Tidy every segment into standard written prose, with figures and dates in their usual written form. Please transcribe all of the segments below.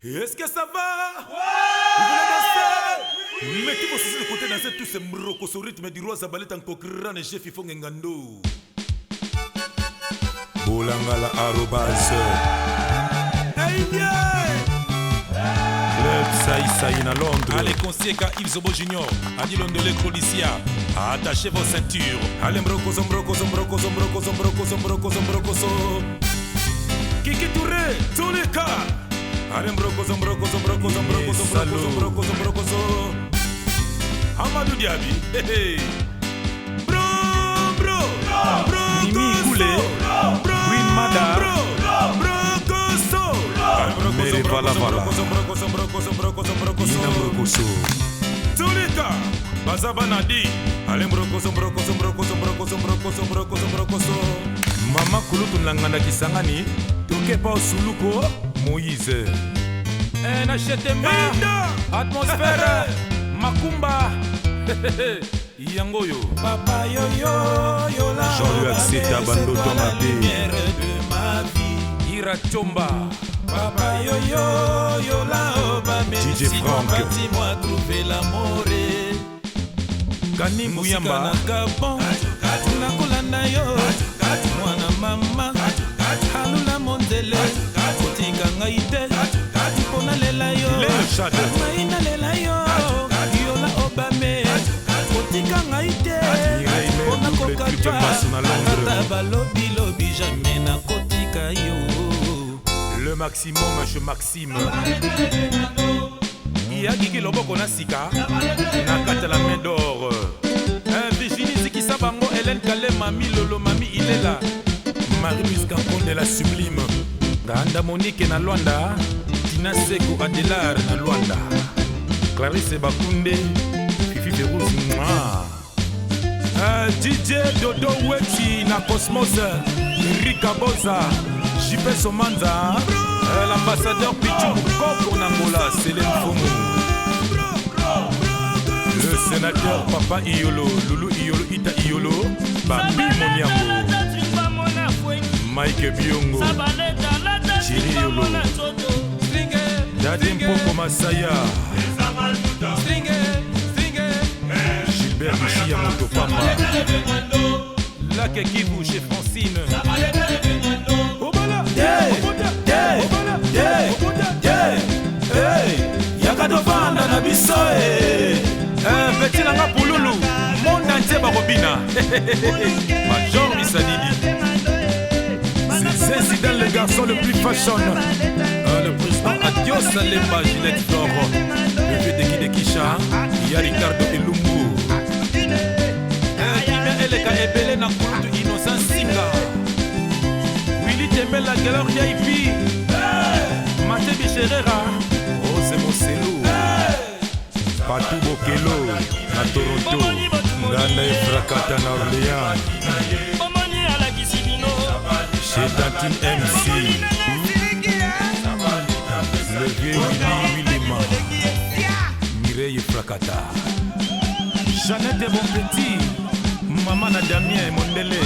Est-ce que ça va? Vous voulez danser? Mettez vos soucis de côté, dansez tous ces mrokos au rythme du roi Zabaleta en coquerane et chef Ifong Ngando. Bolangala arrobase. Club Saïsaï à Londres. Allez, conseiller Yves Zobo Junior. Adi Londolé Colicia. Attachez vos ceintures. Allez, mrokos, mrokos, mrokos, mrokos, mrokos, mrokos, mrokos. Kiki Touré, tous les cas. Allez, mrokos, mrokos, mrokos, mrokos, mrokos, mrokos, mrokos. Amadou Diaby. Hey, bro, bro, bro. Mimi Goulé. Queen Mada. Mere Valavala. Ina Mrokoso. Tulika. Bazaba Nadi. Ale Mrokoso, Mrokoso, Mrokoso, Mrokoso, Mrokoso, Mrokoso, Mrokoso. Mama Kulutu Nanganda Kisangani. Tokepa Suluko. Moïse. Nachetema. Atmosphère. Makumba. Yangoyo. Papa Yoyo. Yola. Jean-Louis Axeta Bando Tomabe. Ira Tomba. Papa Yoyo, Yola Obame. DJ Franck. Dis-moi trouver l'amour. Kani Mouyamba. Nakulanda yo. Mwana mama. Halula Mondele. Kotika ngaite. Pona lela yo. Léo Chad. Maina lela yo. Yola Obame. Kotika ngaite. Pona kokatwa. Ata balobi lobi jamais na kotika yo. Le maximum, je Maxime. Yaki Loboko na sika. Nakata la main d'or. Virginie Zikisa Bango, Hélène Kalem, Mami Lolo, Mami Ilela. Marie-Louise Campon de la Sublime. Ganda Monique na Luanda. Tina Seko Adelar na Luanda. Clarisse Bakunde. Fifi Verous. DJ Dodo Weti na Cosmos. Rika Boza. JP Somanza. L'ambassadeur Pichou Koko Nangola. Célène Fomo. Le sénateur Papa Iolo. Loulou Iolo Ita Iolo. Babi Moniambo. Mike Biongo. Chiri Iolo. Dadi Mpoko Masaya. Gilbert Michia Motopama. Lac Kivu chez Francine. Yakadovanda na biso petit nanga pululu monde entier barobina Major Misadidi. C'est Zidane le garçon le plus fashion. Le président Adios Alemba Gillette d'or. Le vieux de Kidekisha. Il y a Ricardo Elumbu. Eleka Ebele na Kulutu Innocent Singa. Willy Tembela Gloria Ipi. Maté Bicherera. Oh c'est mon cellou. Patou Bokelo na Toronto. Nganda Efrakata na Orléans. Chez Dantine MC. Le vieux Willy Willima. Mireille Efrakata. Jeannette de Bonpetit. Maman na Damien Mondele.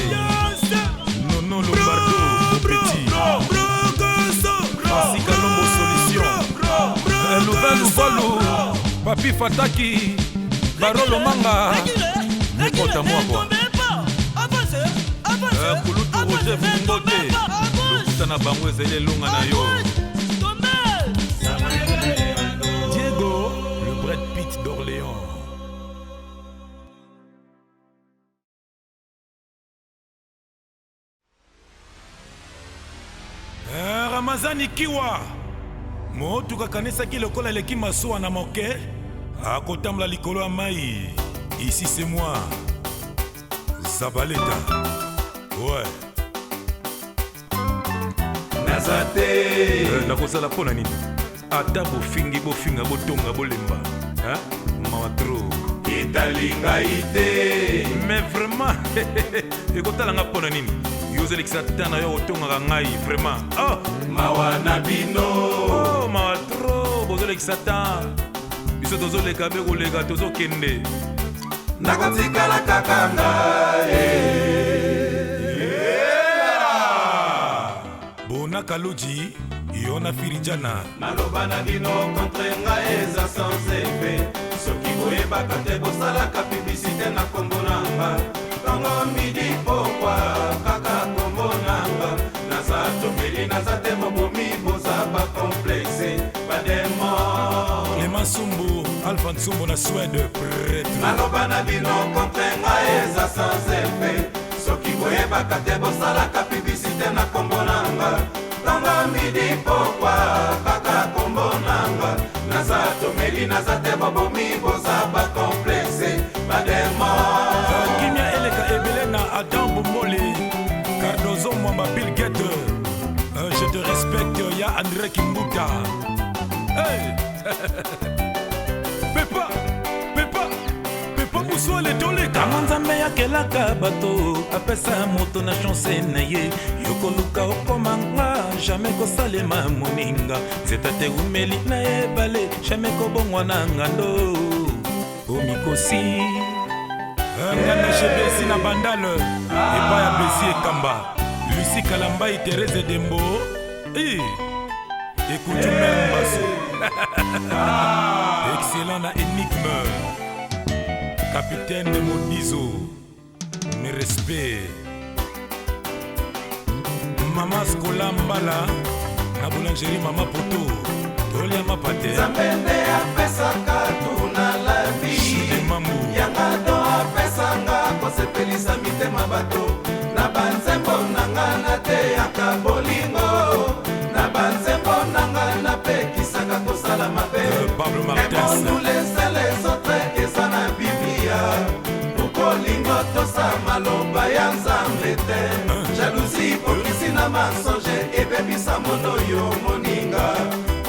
Nono Lombardo Bonpetit. Francis Kalombo Solution. Louvalu Papi Fataki. Barolo Manga. Nekota Mwako. Kulutu Roger Fungote. Lokuta na bango ezele lunga na yo. Diego, le Brad Pitt d'Orléans. Ramazani Kiwa. Motuka kanesaki lokola leki masuwa na moke. Akotamla likolo ya mai. Ici c'est moi. Zabaleta. Ouais. Nazate. Nakozala pona nini? Ata bofingi bofinga botonga bolemba. Hein? Matro. Italinga ite. Mais vraiment. Ekotala nga pona nini? Yozelekisa tana yo otonga ngai vraiment. Oh, mawana bino. Oh, matro. Bozelekisa tana. Biso tozoleka be kolega tozokende. Nakatikala kakanga. Bona Kaloji, yo Sona Firidjana. Maloba na bino contre nga eza sans effet. Soki boyebaka te bosalaka publicité na kombo nanga. Tango midi pokwa kaka kombo nanga. Naza tomeli naza te mobomi boza ba complexe ba démon. Clément Sumbu, Alpha Nsumbu na Suède, prêtre. Maloba na bino contre nga eza sans effet. Soki boyebaka te bosalaka publicité na kombo nanga. Tango midi pokwa kaka kombo nanga. Naza tomeli naza te bobomi boza ba complexe ba démon. Kimia Eleka Ebelena Adam Bombole Cardozo Mwamba Bill Gates. Je te respecte, ya André Kimbuta. Hey. Pepa Moussoule Toleka Nzambe akelaka bato apesa moto na chance na ye yokoluka okomanga jamais kosalema moninga zeta te umeli na ebale jamais kobongwa na ngando omikosi ngana chebesi na bandale epa ya besi ekamba Lucie Kalambai Thérèse Dembo Écoute même basso excellent na énigme capitaine de Modizo mes respects Mama Skola Mbala na boulangerie Mama Poto Tolia Mapate Zambende apesaka tuna la vie Yanga do apesanga kosepelisa mitema bato Na banzembo nanga na te yaka bolingo Na banzembo nanga na pekisaka kosala mabe Pablo Martins Epondu les autres eza na Biblia Ukolingo tosa maloba ya Nzambe te Jalousie, hypocrisie na mensonge ebebisa mono yo moninga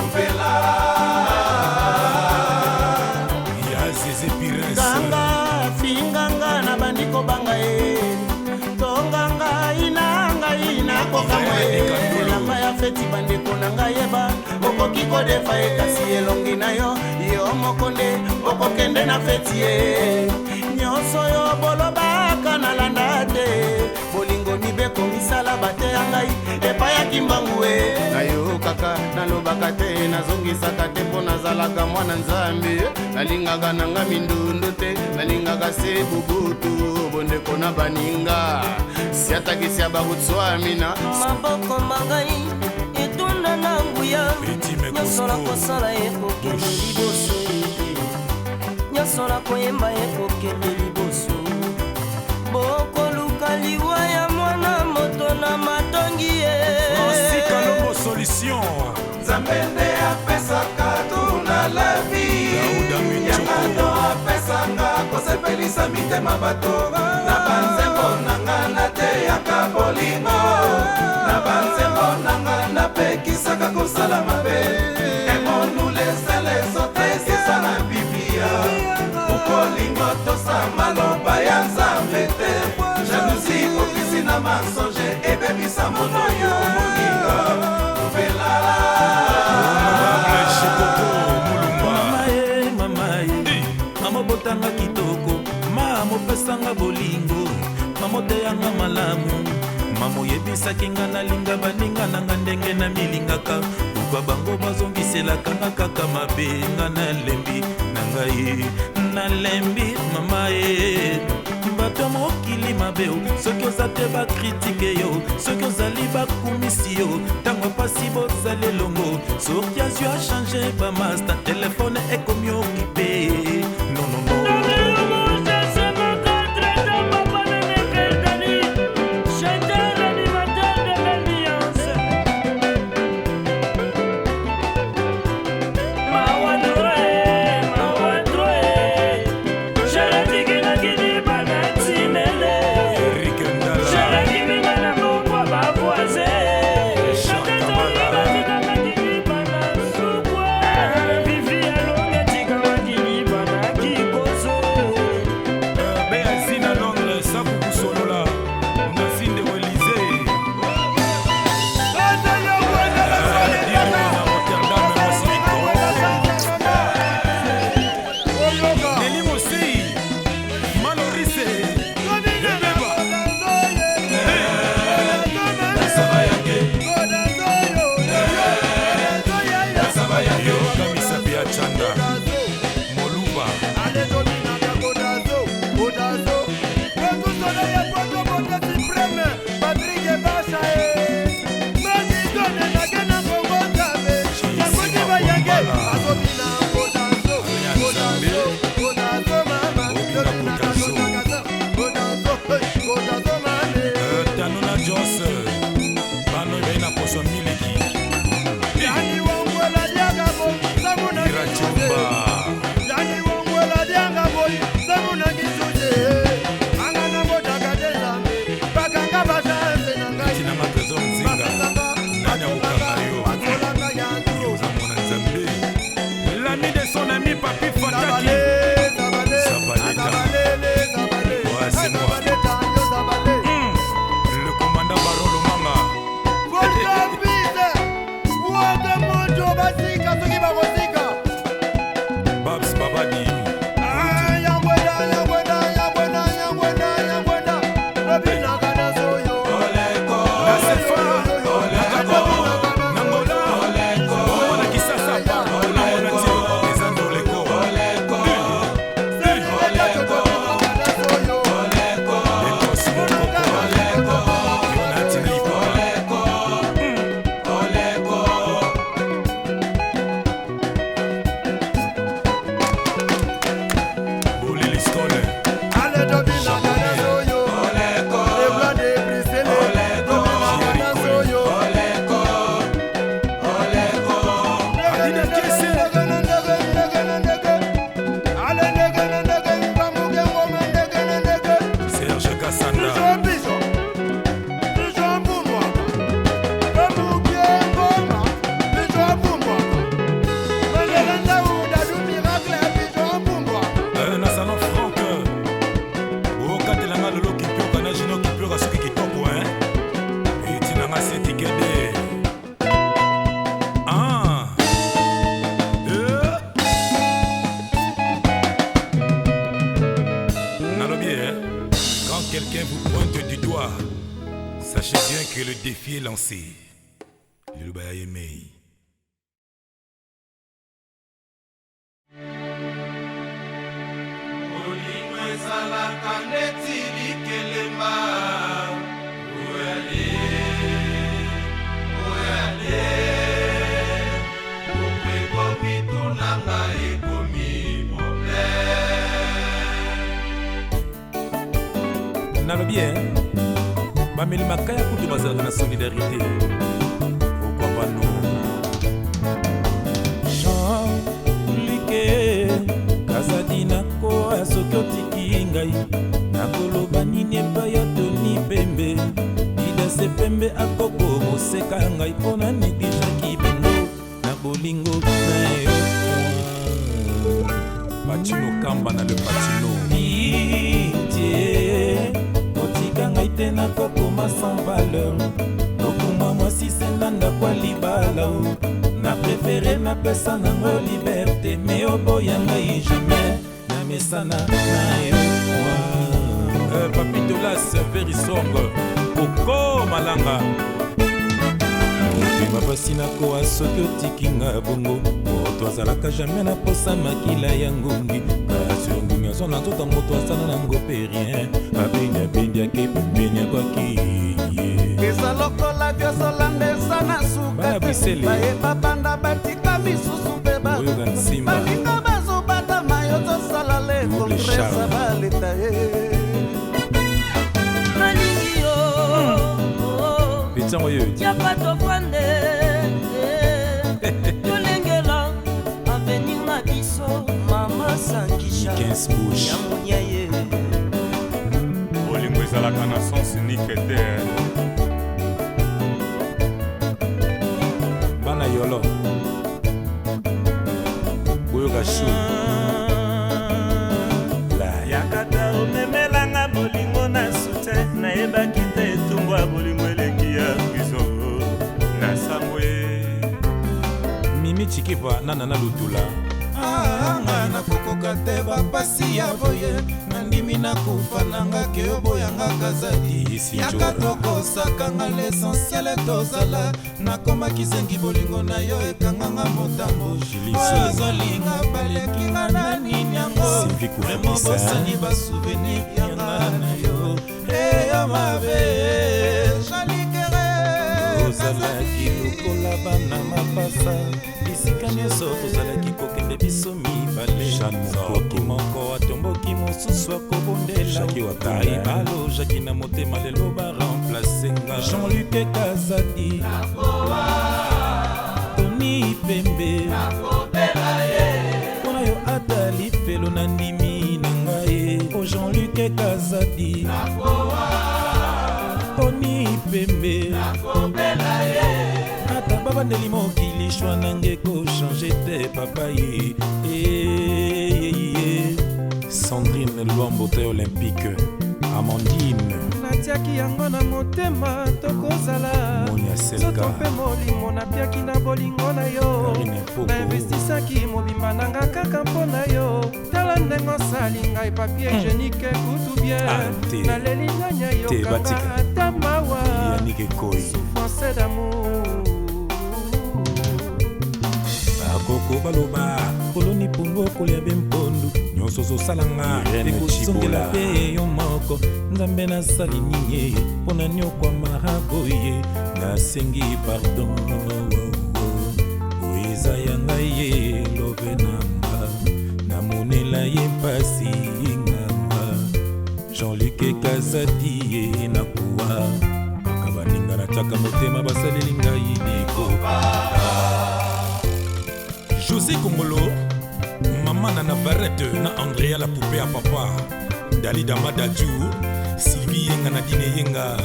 Uvela Ya Zézé Pires Ganga, finganga na bandiko banga e Tonganga ina kokamwe Lamba ya feti bandeko na nga yeba Okoki kodefa e kasi elongi na yo Yo mokonde, okokende na feti e Nyonso yo bolobaka na landa te Bolingo mibeko misala bate ya ngai Epa ya kimbangu e Nayo kaka nalobaka te Nazongisaka te mpo nazalaka mwana Nzambe Nalingaka nanga mindundu te Nalingaka se bubutu Bondeko na baninga Siatakisi ya bakutswamina Maboko mangai etunda na nguya Nyonso na kosala ekokende liboso Nyonso na koyemba ekokende liboso Bokoluka liwa ya mwana moto na matongi ye Francis Kalombo Solution Nzambende apesaka tuna la vie Yanga do apesanga kosepelisa mitema bato Na banzembo nanga na te yaka bolingo Na banzembo nanga na pekisaka kosala mabe Emondu les autres eza na Biblia Ukolingo tosa maloba ya Nzambe te Jalousie, hypocrisie na mensonge ebebisa mono yo moninga Uvela Mamobotanga kitoko mamopesanga bolingo mamoteyanga malamu mamoyebisaki nga nalinga baninga nanga ndenge na milingaka ukwa bango bazongiselaka nga kaka mabe nga nalembi na ngai nalembi mama ye bato mokili mabe soki oza te bakritike yo soki ozali bakumisi yo ntango pasi bozali elongo soki azwi achange bamasta telefone ekomi okipe nonono c'est moi. Le commandant Baron Lomanga. Babs Babadi. Quelqu'un vous pointe du doigt, sachez bien que le défi est lancé. Le bail aimé. Nalobi bameli makaya kutu bazalaka na solidarité. Pourquoi pas nous? Jean-Luc Kazadi nako asoki otiki ngai nakoloba nini epai ya Tony Pembe idase Pembe akoko moseka ngai mpona neglijaki bengo na bolingo na yo. Patino Kamba na le Patino ngai te nakokoma sans valeur okoma mwasi sendanda kwa libala na préféré napesa nango liberté me oboya ngai jamais namesana na yo. Papitolas Verisong Koko Malanga motema pasi nakoa soki otikinga bongo moto azalaka jamais na posa makila ya ngungi kasi ngungi azo na nzota moto asala nango pe rien abendi ake pembeni akwaki eza lokola biosolande eza na suka bayeba banda batika misusu mpe balinga bazobata mayo tosala le kongresa baleta ye nalingi yo yaka tofande tolengela avenir na biso mama sankisha yamunia ye bolingo ezalaka na sens unique te bana yolo boyoka shu yakata omemelanga bolingo na sute nayebaki te etumbu ya bolingo elengi ya prison na sangwe mimi chikiva nana na lutula nga nakokoka te bapasi ya boye nandimi nakufa nanga ke oboyanga Kazadi yaka tokosakanga l'essentiel tozala nakomaki zengi bolingo na yo ekanganga motambo ozolinga balekinga na nini yango vremo bosani basouvenir yanga na yo eyo mabe jalikere ozalaki lokola bana mapasa bisika nyonso tozalaki kokende biso mibale soki moko atomboki mosusu akobondela alojaki na motema lelo baremplace nga Jean-Luc Kazadi Tony Pembe mpona yo ata lifelo na ndimi na ngai o Jean-Luc Kazadi Tony Pembe ata babandeli mokili shwa nange ko change te papa ye album beauté olympique Amandine natiaki yango na motema tokozala soto mpe molimo napiaki na bolingo na yo nainvestisaki mobimba nanga kaka mpo na yo tala ndenge osali ngai papie genike kutu bien naleli nanya yokanga ata mawa souffrance d'amour bakoko baloba koloni pongo kolia be mpondu nyonso ozosalanga ekosongela mpe yo moko nzambe nasali nini mpo na nyokwama boye nasengi pardon oyo eza ya ngai ye lobe nanga namonela ye mpasi nganga Jean-Luc Ekazadi ye nakuwa kaka baninga natiaka motema basaleli ngai likoba José Kongolo, Maman Nana Barrette, na Andrea la poupée à papa, Dalida Madadju, Sylvie Yenga Nadine Yenga.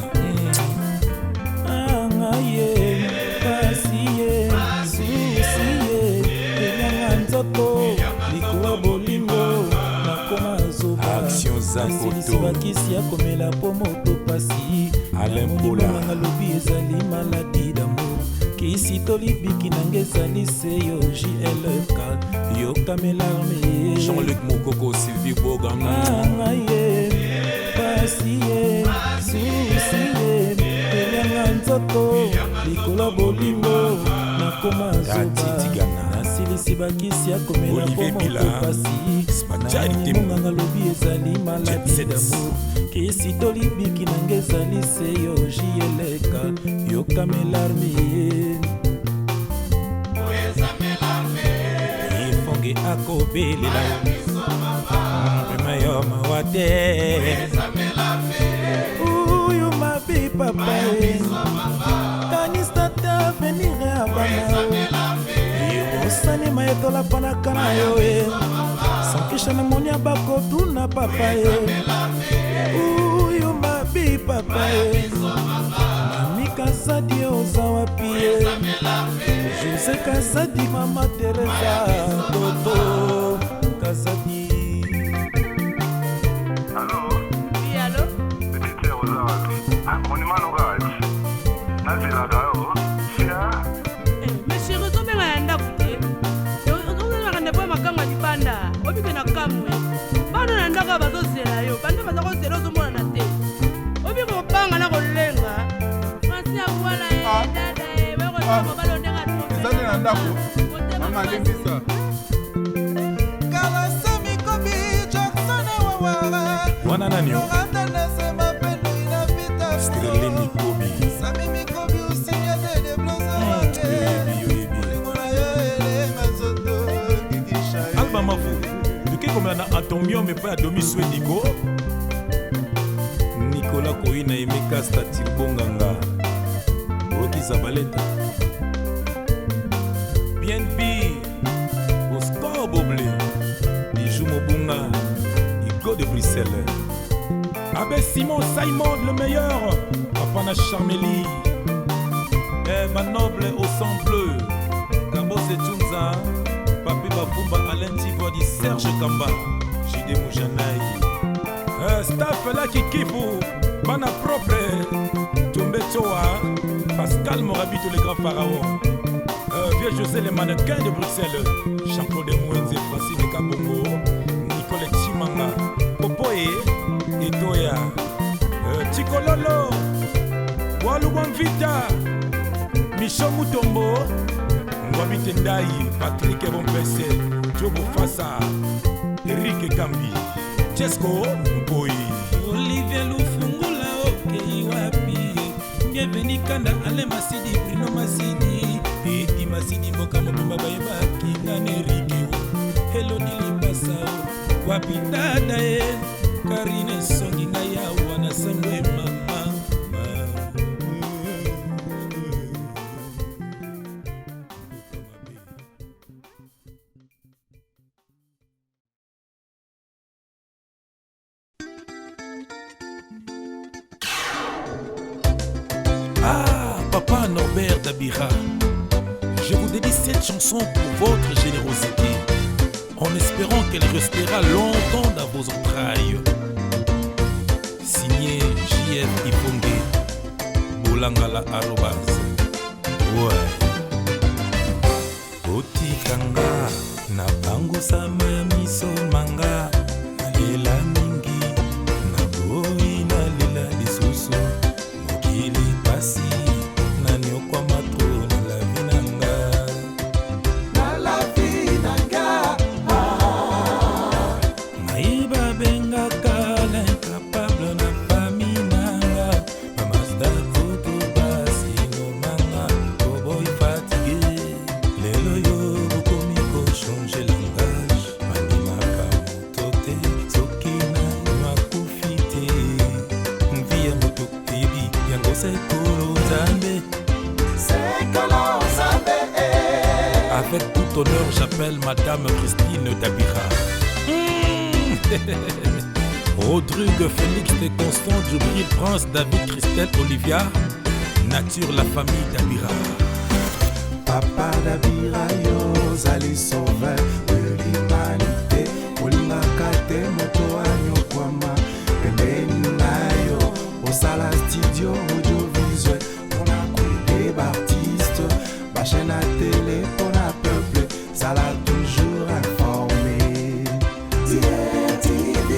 Angaye, pasiye, susiye, enyanga nzoto, likuwa bolingo, nakoma zoba. Action Zakoto. Bakisi ya komela po moto pasi. Alain Bola. Nanga lobi ezali maladi d'amour. Kisi tolibiki nanga ezali seyo JLK yokamela arme Jean-Luc Mokoko, Sylvie Bogan. Angaye, pasiye, susiye, enyanga nzoto, likola bolingo, nakoma zoba. Nasilisi bakisi ya komela po moto pasi. Nanga lobi ezali maladi d'amour. Kisi tolibiki nanga ezali seyo JLK yokamela arme ifonge akobelela pema mawa te uyu mabi papa kanista te avenir abana osanima etola mpanaka na yo sankisha na moni ya bakotuna papa uyu mabi papa mami Kazadi oza wapi José Kazadi mama Teresa Toto Kazadi. Allô? Oui, allô? Petite sœur oza wapi? On est mal au garage. Nazelaka yo. Sia? Mais chérie, ozobenga ya ndako te ozozalaka ndepo ya makanga libanda obike na kamwe bana na ndako bazozela yo banda baza kozela ozomonana te obike kopanga na kolenga franci ya wala dada bakosamo balondeka ezali na ndako mama alembisa kalasamikobi jackson wawara wana nani orandanesema pendo inapita Strele Mikobi sami mikobi usinyate de blosake olingo na yo elenga zoto kikisha Alba Mavu, duke komela na atomium epai ya Domi Swedigo. Nicolas Koina Emeka Stati Bonganga. Roki Zabaleta. BNP, Oscar Boblé. Bijou Mobunga. Hugo de Bruxelles. Abbé Simon Simon, le meilleur. Apana Charmeli. Ma noble au sang bleu. Cabo Setunza. Papi Bafumba Alain Tivodi Serge Kamba. Jide Moujanaï. Staff là qui kiffe. Bana propre. Tombe Toa. Pascal Morabito, le grand pharaon. Vieux José, le mannequin de Bruxelles. Jean-Claude Mouenze, Francine Kabongo. Nicolette Chimanga. Popoe. Etoya. Tikololo. Walou Wamvita. Michel Moutombo. Mwabite Ndai. Patrick Bompese. Jobo Fassa. Eric Kambi. Chesco Mpoi. Olivier Lufungula okei wapi bienveni kanda ale masidi Bruno Masidi eti masidi mboka mobimba bayebaki ngane Erike Eloni Limbasa wapi dada Karine Songi ngai awa na sembe mama Papa Norbert Dabira, je vous dédie cette chanson pour votre générosité. en espérant qu'elle restera longtemps dans vos entrailles. Signé JF Ipongue, Bolangala Arobase. Ouais. Otikanga, na bango sama miso manga, na lela mingi, na boi na lela lisusu, mokili pasi, na nyokwa matro na la vinanga. Na la vinanga, Maiba benga kala incapable na fami nanga, mamazda voto basi no manga, boy fatigué, lelo yo bokomi ko changer langage, manimaka motote, soki na makufite, mvia moto ebi yango sekolo zambe. Avec tout honneur, j'appelle Madame Christine Dabira. Rodrigue, Félix et Constant, Djibril, Prince, David, Christelle, Olivia, Nature, la famille Dabira. Papa Dabira, yo, zali sauveur de l'humanité. Olingaka te moto anyokwama, pembeni na yo, osala studio audiovisuel, on a des artistes, ma chaîne à télé, on a peuple, ça l'a toujours informé. TV.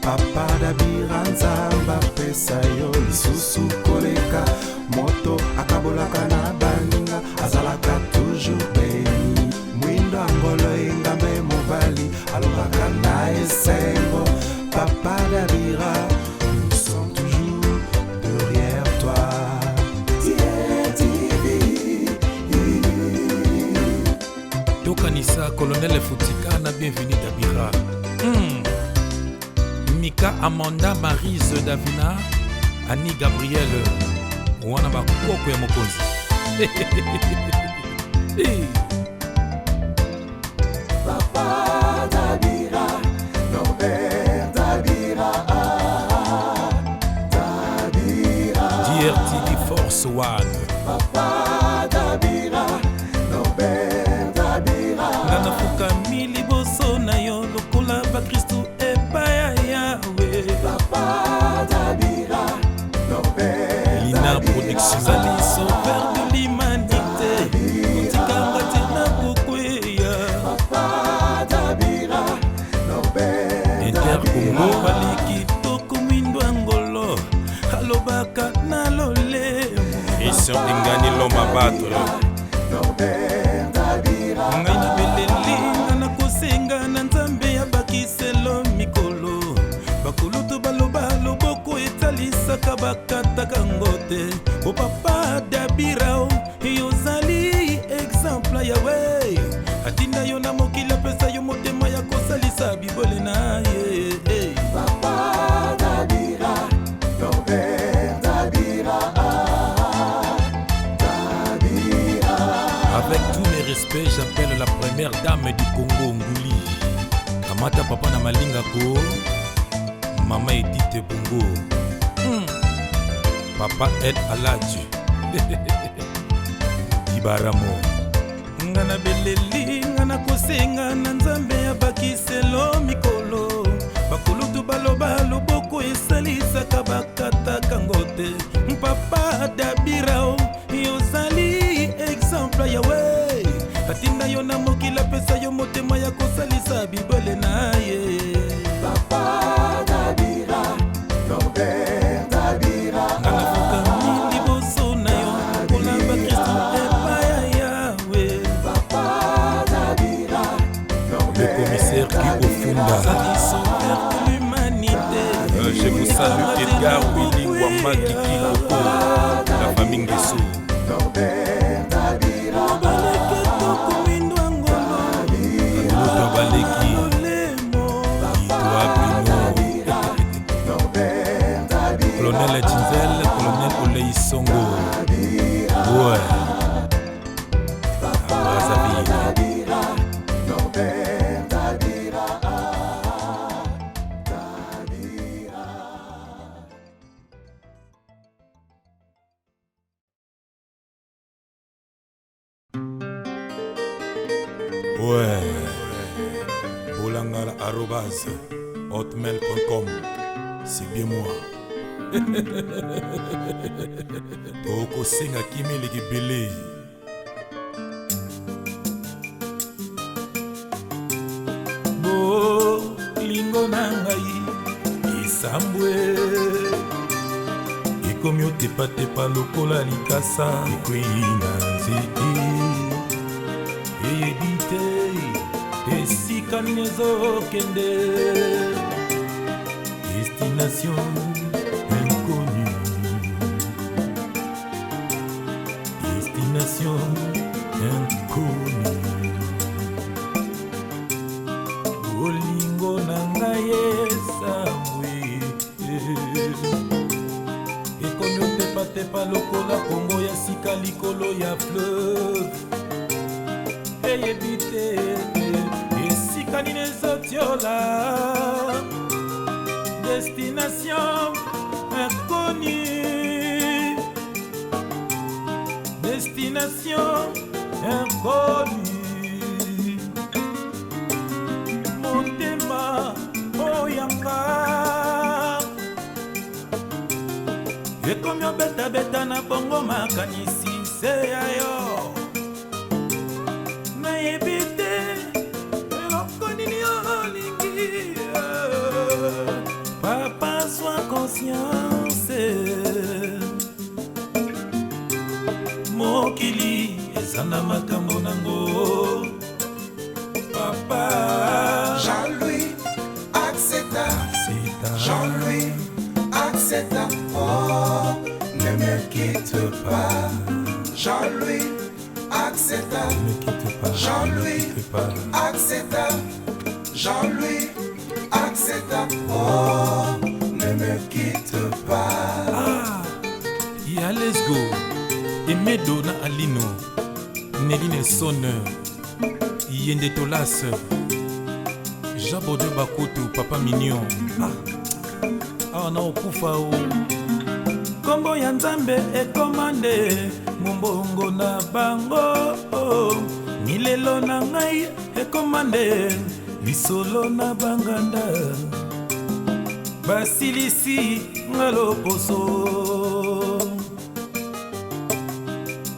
Papa Dabira nzamba pesa yo lisusu koleka moto akabolaka na baninga azalaka toujours beni mwindo angolo engambe mobali alobaka na esengo. Papa Dabira, nous sommes toujours derrière toi. Tokanisa, Colonel Foutika, na bienvenue Dabira. Mika Amanda Marise Davina, Annie Gabrielle, wana bakoko ya mokonzi. Papa Dabira, Norbert Dabira, Dabira. DRTV Force One. Papa Dabira, Norbert Dabira. Nana fukami liboso na yo lokola ba Kristu epaya yawe. Papa Dabira, Norbert Lina Production zali sauveur de l'humanité. Otikanga tena kokweya. Papa Dabira, Norbert Inter Congo baliki toko mwindo ngolo. Alobaka na lolemo. Iso ingani loma bato. Norbert Dabira. Ngai na beleli na kosenga na nzambe ya bakiselo mikolo. Bakulutu baloba loboko etalisaka bakataka ngote. O papa Dabira yozali exemple ya we. Atinda yo na mokili apesa yo motema ya kosalisa bibole na ye. Papa Dabira, Norbert Dabira, Dabira. Avec tous mes respects, j'appelle la première dame du Congo, Nguli. Kamata papa na malinga ko, mama Edith Bongo. Papa Ed Aladji. Ibaramo. Ngana beleli, ngana kosenga na nzambe ya bakiselo mikolo. Bakulutu baloba loboko esalisaka bakataka ngote. Papa Dabira yozali exemple ya we. Atinda yo na mokila pesa yo motema ya kosalisa bibole na ye. Papa Dabira, Norbert Dabira. Ngana fukami liboso na yo kola ba Kristu epaya yawe. Papa Dabira, Le Norbert commissaire Guy Ofunda. Je vous salue Edgar Willy Wamba Kiki Koko, la famille Nguesso. Norbert Dabira. Moto Baleki, Idwa Bino, Norbert Dabira. Colonel Tinzel, Colonel Olei Songo. Ouais. Brazzaville. Dabira, Norbert Dabira, Dabira. Ouais. Bolangala @hotmail.com. C'est bien moi. Toko senga kimeli kibele. Bo lingo nangai isambwe. Ikomi otepa lokola likasa. Ikoina nzete. Eyebite. Esika ninezokende. Destination inconnue. Destination inconnue. Olingo nangai esambwe. Ekomi otepa lokola kongo ya sika likolo ya fleuve. Eyebite esika ninezotiola. Destination inconnue. Destination inconnue. Motema oyanga. Ekomi obeta na bongo makanisi se ayo. Nayebi te eloko nini olingi. Papa, sois conscience. Mokili ezana makambo nango. Papa Jean-Louis accepta. Jean-Louis accepta. Oh, ne me quitte pas. Jean-Louis accepta. Jean-Louis accepta. Jean-Louis accepta. Oh, ne me quitte pas. Ah, yeah, let's go. Emedo na Alino, Nelly Nelson, Yende Tolas, Jabo de Bakoto, Papa Mignon. Ah, na okufa o. Kombo ya Nzambe ekomande, mumbongo na bango. Milelo na ngai ekomande, lisolo na banganda. Basilisi ngaloposo.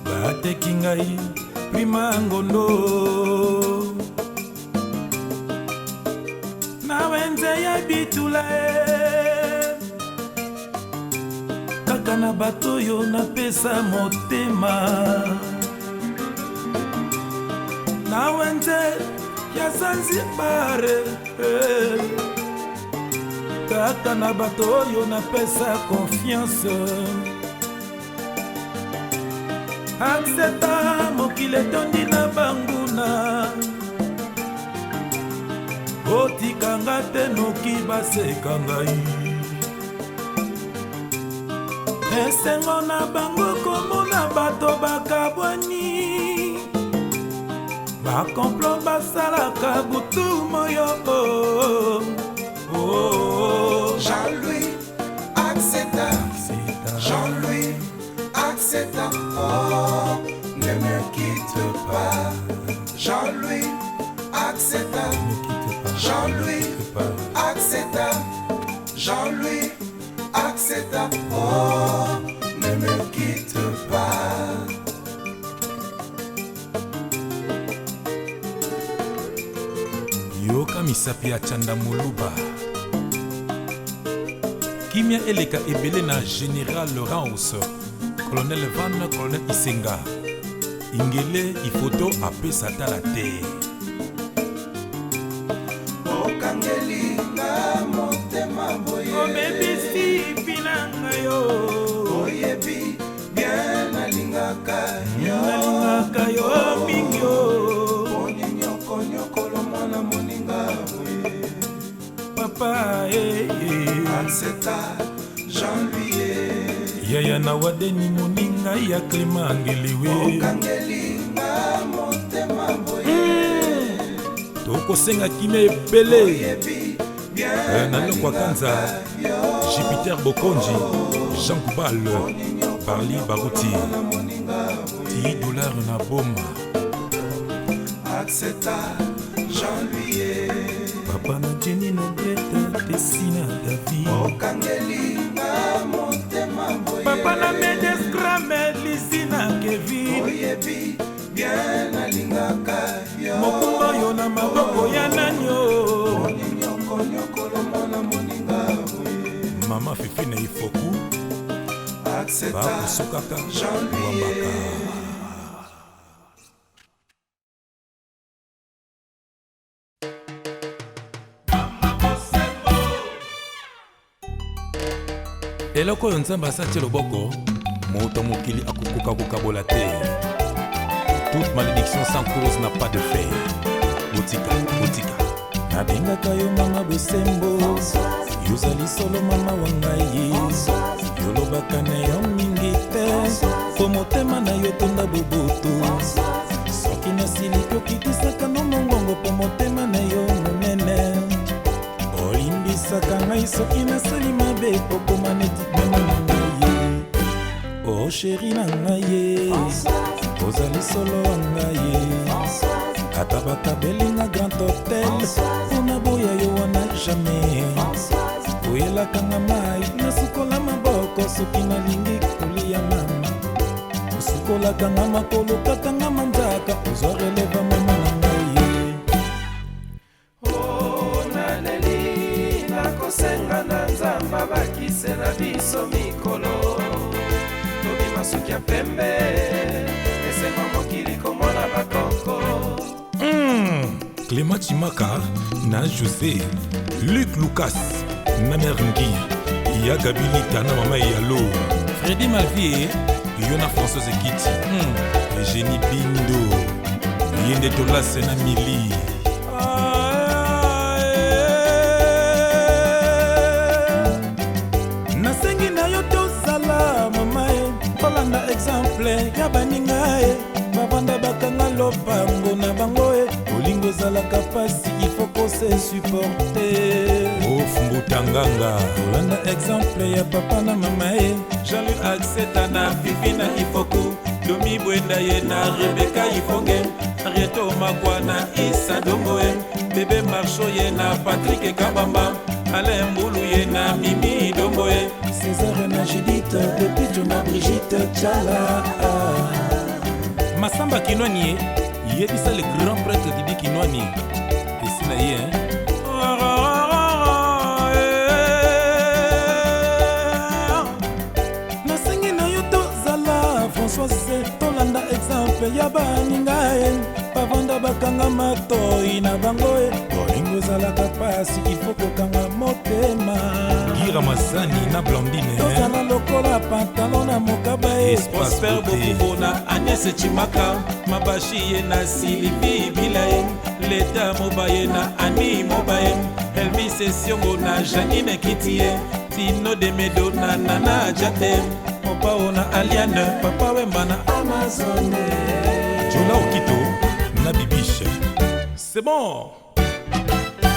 Bateki ngai prima ngondo. Na wenze ya bitula. Kaka na bato yo na pesa motema. Na wenze ya Zanzibar. Kaka na bato yo na pesa confiance. Accepta mokile tondi na banguna. Otikanga te noki baseka ngai. Esengo na bango komona bato bakabwani. Bakomplo basalaka butu moyo. Jean-Louis accepta. Jean-Louis accepta. Oh, ne me quitte pas. Jean-Louis accepta. Jean-Louis accepta. Jean-Louis accepta. Oh, ne me quitte pas. Yoka misapi ya Chanda Muluba. Kimia eleka ebele na Général Laurence, Colonel Van, Colonel Isenga. Ingele ifoto apesa tala te. Okangeli nga motema boye. Obebisi pinanga yo. Oyebi bien nalingaka yo. Nalingaka yo mingi yo. Poni nyoko lo mwana moninga boye. Papa Accepta Jean-Louis. Yaya na wadeni moninga ya Clément Angeliwe. Okangeli nga motema boye. Tokosenga kime ebele. Oyebi bien Nalokwa Kanza, Jupiter Bokonji, Jean Koubal, Barli Barouti, $10 na bomba. Accepta Jean-Louis papa na Jenny na Greta Tessina David okangelinga motema boye papa na Mendes Grame Lisina Kevin oyebi bien alingaka yo mokumba yo na maboko ya nanyo nyokolo mona moninga boye mama fifi na ifoku Accepta bakosukaka Jean-Louis eloko oyo nzambe asati loboko moto mokili akokoka kokabola te. Toute malédiction sans cause n'a pas de fait. Botika nabengaka yo mama bosembo yozali solo mama wangai yolobaka na yo mingi te po motema na yo etonda boboto soki nasiliki okitisaka no mongongo po motema na yo monene olimbisaka ngai soki nasali mabe okoma neti mama na ngai o sheri na ngai ozali solo wangai ata bakabelinga grand hotel mpona boya yo wana jamai oyelakanga mai nasukola maboko soki nalingi kolia mama osukolakanga makolo katanga manzaka ozwa releva mama na ngai naleli nakosenga na nzamba bakisela biso mikolo tobima suki ya pembe esenga mokili komona bakoko Clément Chimaka na José Luc Lucas na Meringi ya Gabilita na mama Yalo Freddy Malvier yo na Françoise Ekiti Eugénie Bindo yende tolase na Mili nasengi na yo tozala mama kolanda exemple ya baninga bavanda bakanga lopango na bango olingo ezalaka pasi ifo kose supporte ofumbutanganga kolanda exemple ya papa na mama Jean-Louis Accepta na Fifi na Ifoku Domi Bwenda ye na Rebecca Ifonge Rieto Makwa na Issa Dongo Bébé Marcho ye na Patrick Kabamba Alain Mboulou ye na Mimi Dongo César na Judith Pepito na Brigitte Tchala Masamba Kinwani yebisa le grand prêtre Didi Kinwani esila ye nasengi na yo tozala Françoise tolanda exemple ya baninga bavanda bakanga matoi na bango olingo ezalaka pasi ifo kokanga motema Gira Masani na Blandine tozala lokola pantalon na mokaba Prosper Bokubo na Agnès Chimaka Mabashi ye na Sylvie Bilaye Leta Mobaye na Annie Mobaye Elvis Siongo na Janine Kitie Tino Demedo na Nana Jate Mopao na Aliane Papa Wemba na Amazone Jola Okito na Bibiche. C'est bon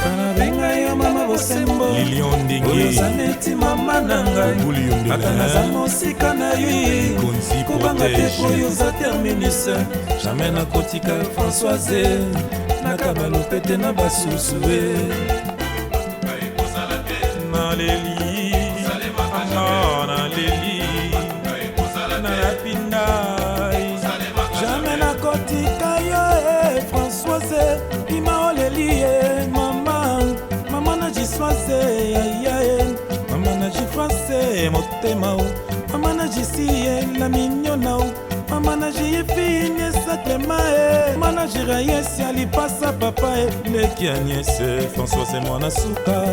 kanabenga yo mama bosembo Lilion Ndenge oyoza neti mama na ngai ata naza mosika na yo kobanga te po yoza terminus jamai nakotika Françoise nakaba lopete na basusu naleli naleli nalapinda jamai nakotika yo Françoise ima oleli mama na jiswaze yayaye mama na jifrance motema mama na jisiye la mignona mama na jifine saklema mama na jirayesi alipasa papa leki Agnès Françoise mwana suka.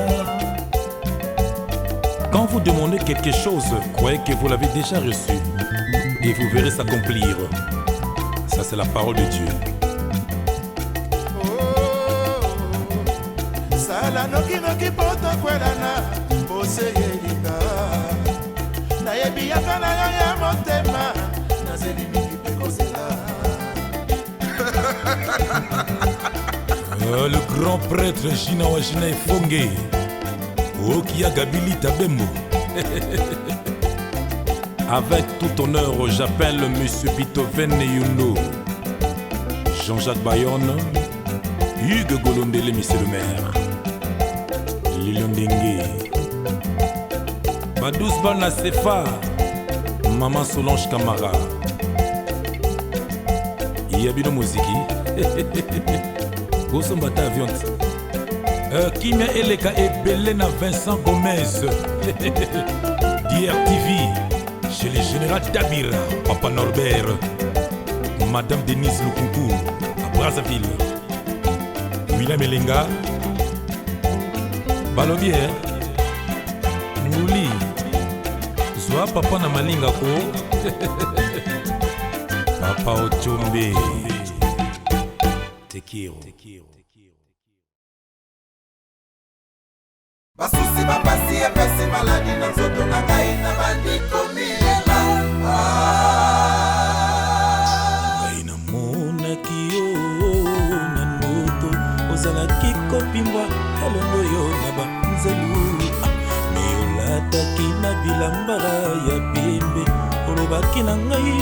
Quand vous demandez quelque chose, croyez que vous l'avez déjà reçu et vous verrez s'accomplir. Ça c'est la parole de Dieu. sala nokinoki po tokwelana boseyelinga nayebi yaka na yo ya motema nazeli mingi mpe kozela Le grand prêtre Gina Wajina Efonge Okia Gabilita Bembo. Avec tout honneur, j'appelle monsieur Beethoven Yundo. Jean-Jacques Bayonne, Hugues Golondele, monsieur le maire, Lilion Dengue, Badous Bana Sefa, Maman Solange Camara, Yabino Moziki, Gosombata Aviante, Kimia Eleka et Belena Vincent Gomez, DRTV, chez les généraux Dabira, Papa Norbert, Madame Denise Lukunku, à Brazzaville, William Elenga, Balobier, Ngouli, Zoa Papa na Malinga ko, Papa Ochombe, Tekiro. basusi bapasi epesi maladi na nzoto na ngai na bandiko milela ngai namonaki yo na ndoto ozalaki kopimbwa elongo yo na banzelu me olataki na bilambala ya pembe olobaki na ngai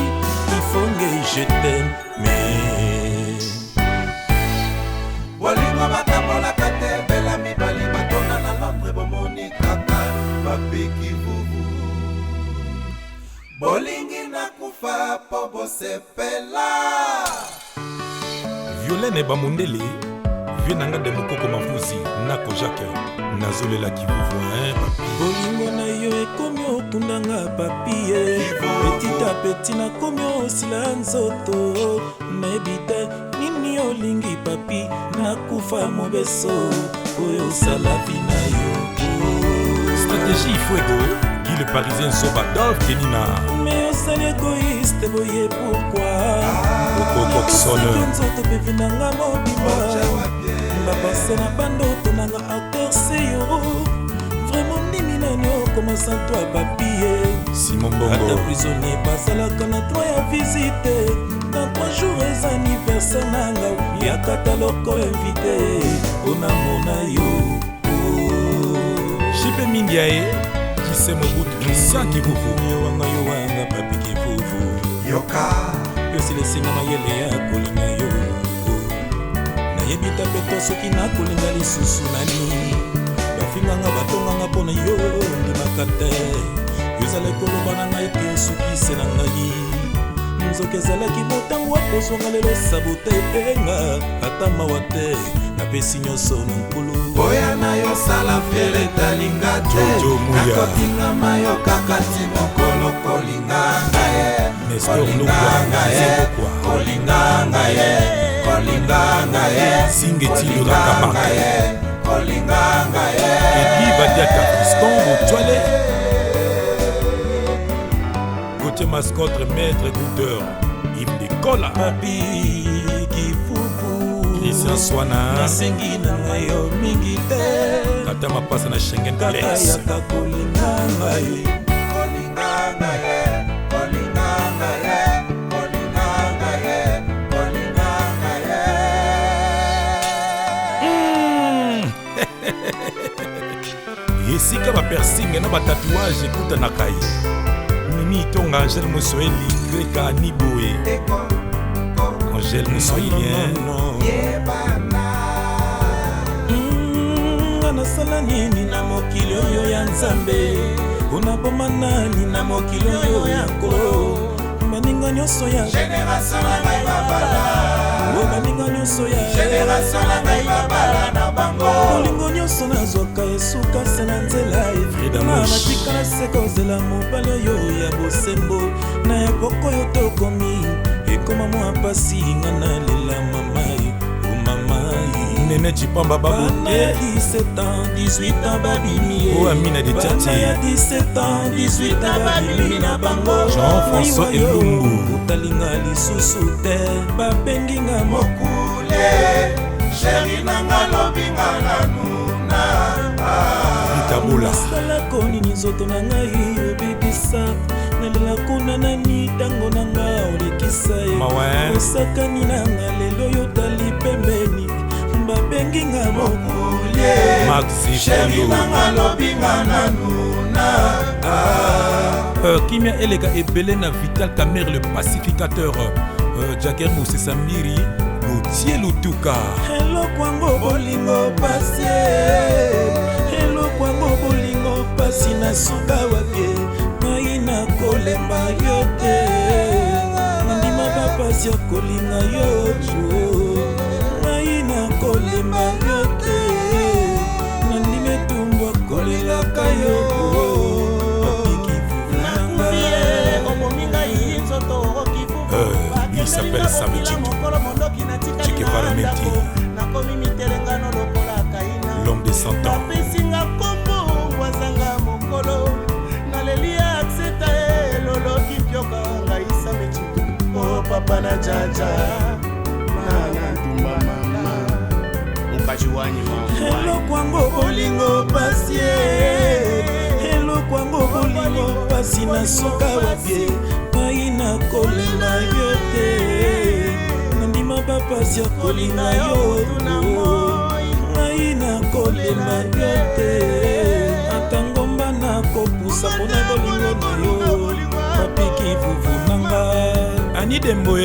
ifonge je t'aime bolingo batambolaka te bela mibali batona na londre bomoni kaka bapeki vuvu bolingi nakufa po bosepela Violaine Bamundele, Vienanga de Mokoko Mafusi, Nako Jacques, Nazolela Kivuvu, papi. bolingo na yo ekomi okundanga papie petit a petit nakomi osila nzoto nayebi te nini olingi papi nakufa mobeso oyo osala bina yo Stratégie Fuego, Guy le Parisien Soba, Dolph Kenina, me osali égoïste boye pourquoi Coco Coxon, nzoto pepe nanga mobimba bapase na bandoto nanga acteur seyo vraiment ndimi nani okomasa to ya papie Simon ata Bongo, prisonnier bazalaka na droit ya visite dans 3 jours eza anniversaire nanga yakata loko invité onamona yo Jipe Mindiae, Kise Mobutu, Christian Kivuvu, yowanga papi kivuvu yoka yosilesinga mayele ya kolinga yo nayebi ta peto soki nakolinga lisusu nani bafinganga batonganga mpo na yo ndimaka te yozala koloba na ngai te osukise na ngai nzoka ezalaki motango akozwanga lelo sabote epenga ata mawa te napesi nyonso na nkulu boya na yo sala fiele talinga te Jojo Muya. nakotingama yo kaka ti mokolo kolinganga ye Nestor kolinganga ye Lukwa, kolinganga ye kolinganga ye Singeti kolinganga Lorakabaka, ye kolinganga ye Edi Badiaka, Skongo Toile, Côté mascotte, maître goûteur, Yves Dekola, papi kivuvu Christian Swana, nasengi na ngai yo mingi te Tata Mapasa na Schengen kaka Place. yaka kolinga ngai kolinganga ye kolinganga ye kolinganga ye kolinganga ye Esika ba piercing na ba tatouage ekutanaka ye. Mimi Tonga, Angèle Moussoeli, Greka Aniboe, Angèle Moussoeli, nga nasala nini na mokili oyo ya nzambe mpona boma nani na mokili oyo ya nkolo baninga nyonso ya génération na ngai babala o baninga nyonso ya génération na ngai babala na bango bolingo nyonso nazwaka esuka se na nzela Frida na Mosh. natika na se kozela mobali oyo ya bosembo na epoka oyo tokomi ekoma mwa pasi nga nalela mamai o mamai Nene Chipamba bana ya Babote, 17 ans 18 ans babimi O Amina de Tchati. bana ya 17 ans 18 ans babimi na bango Jean-François Maiwa yo, Elungu. otalinga lisusu te babenginga mokule sheri nanga lobinga na nuna Itabula, nasalako nini nzoto na ngai obebisa nalela kuna nani ntango na nga olekisa ye Mawe. osakani nanga lelo yo tali pembeni babenginga mokule Maxi sheri Fondo, nanga lobinga na nuna Kimia Elega Ebele na Vital Kamer le pacificateur, Jagger Moussé Samiri, Didier Lutuka. elokwango bolingo pasi elokwango bolingo pasi na suka wapie ngai na kolemba yo te nandima bapasi ya kolinga yo ngai na kolemba yo te nandima etumbwa kolelaka yo Il s'appelle Samedi. L'homme de 100 ans. Papa na jaja na tumba mama mukaji wanyi elokwango bolingo pasi elokwango bolingo pasi na soka wapie ngai na kolinga yo te nandima bapasi ya kolinga yo ngai na kolemba yo te ata ngomba na kopusa mpona bolingo na yo papiki vuvu nanga Ani Demboe,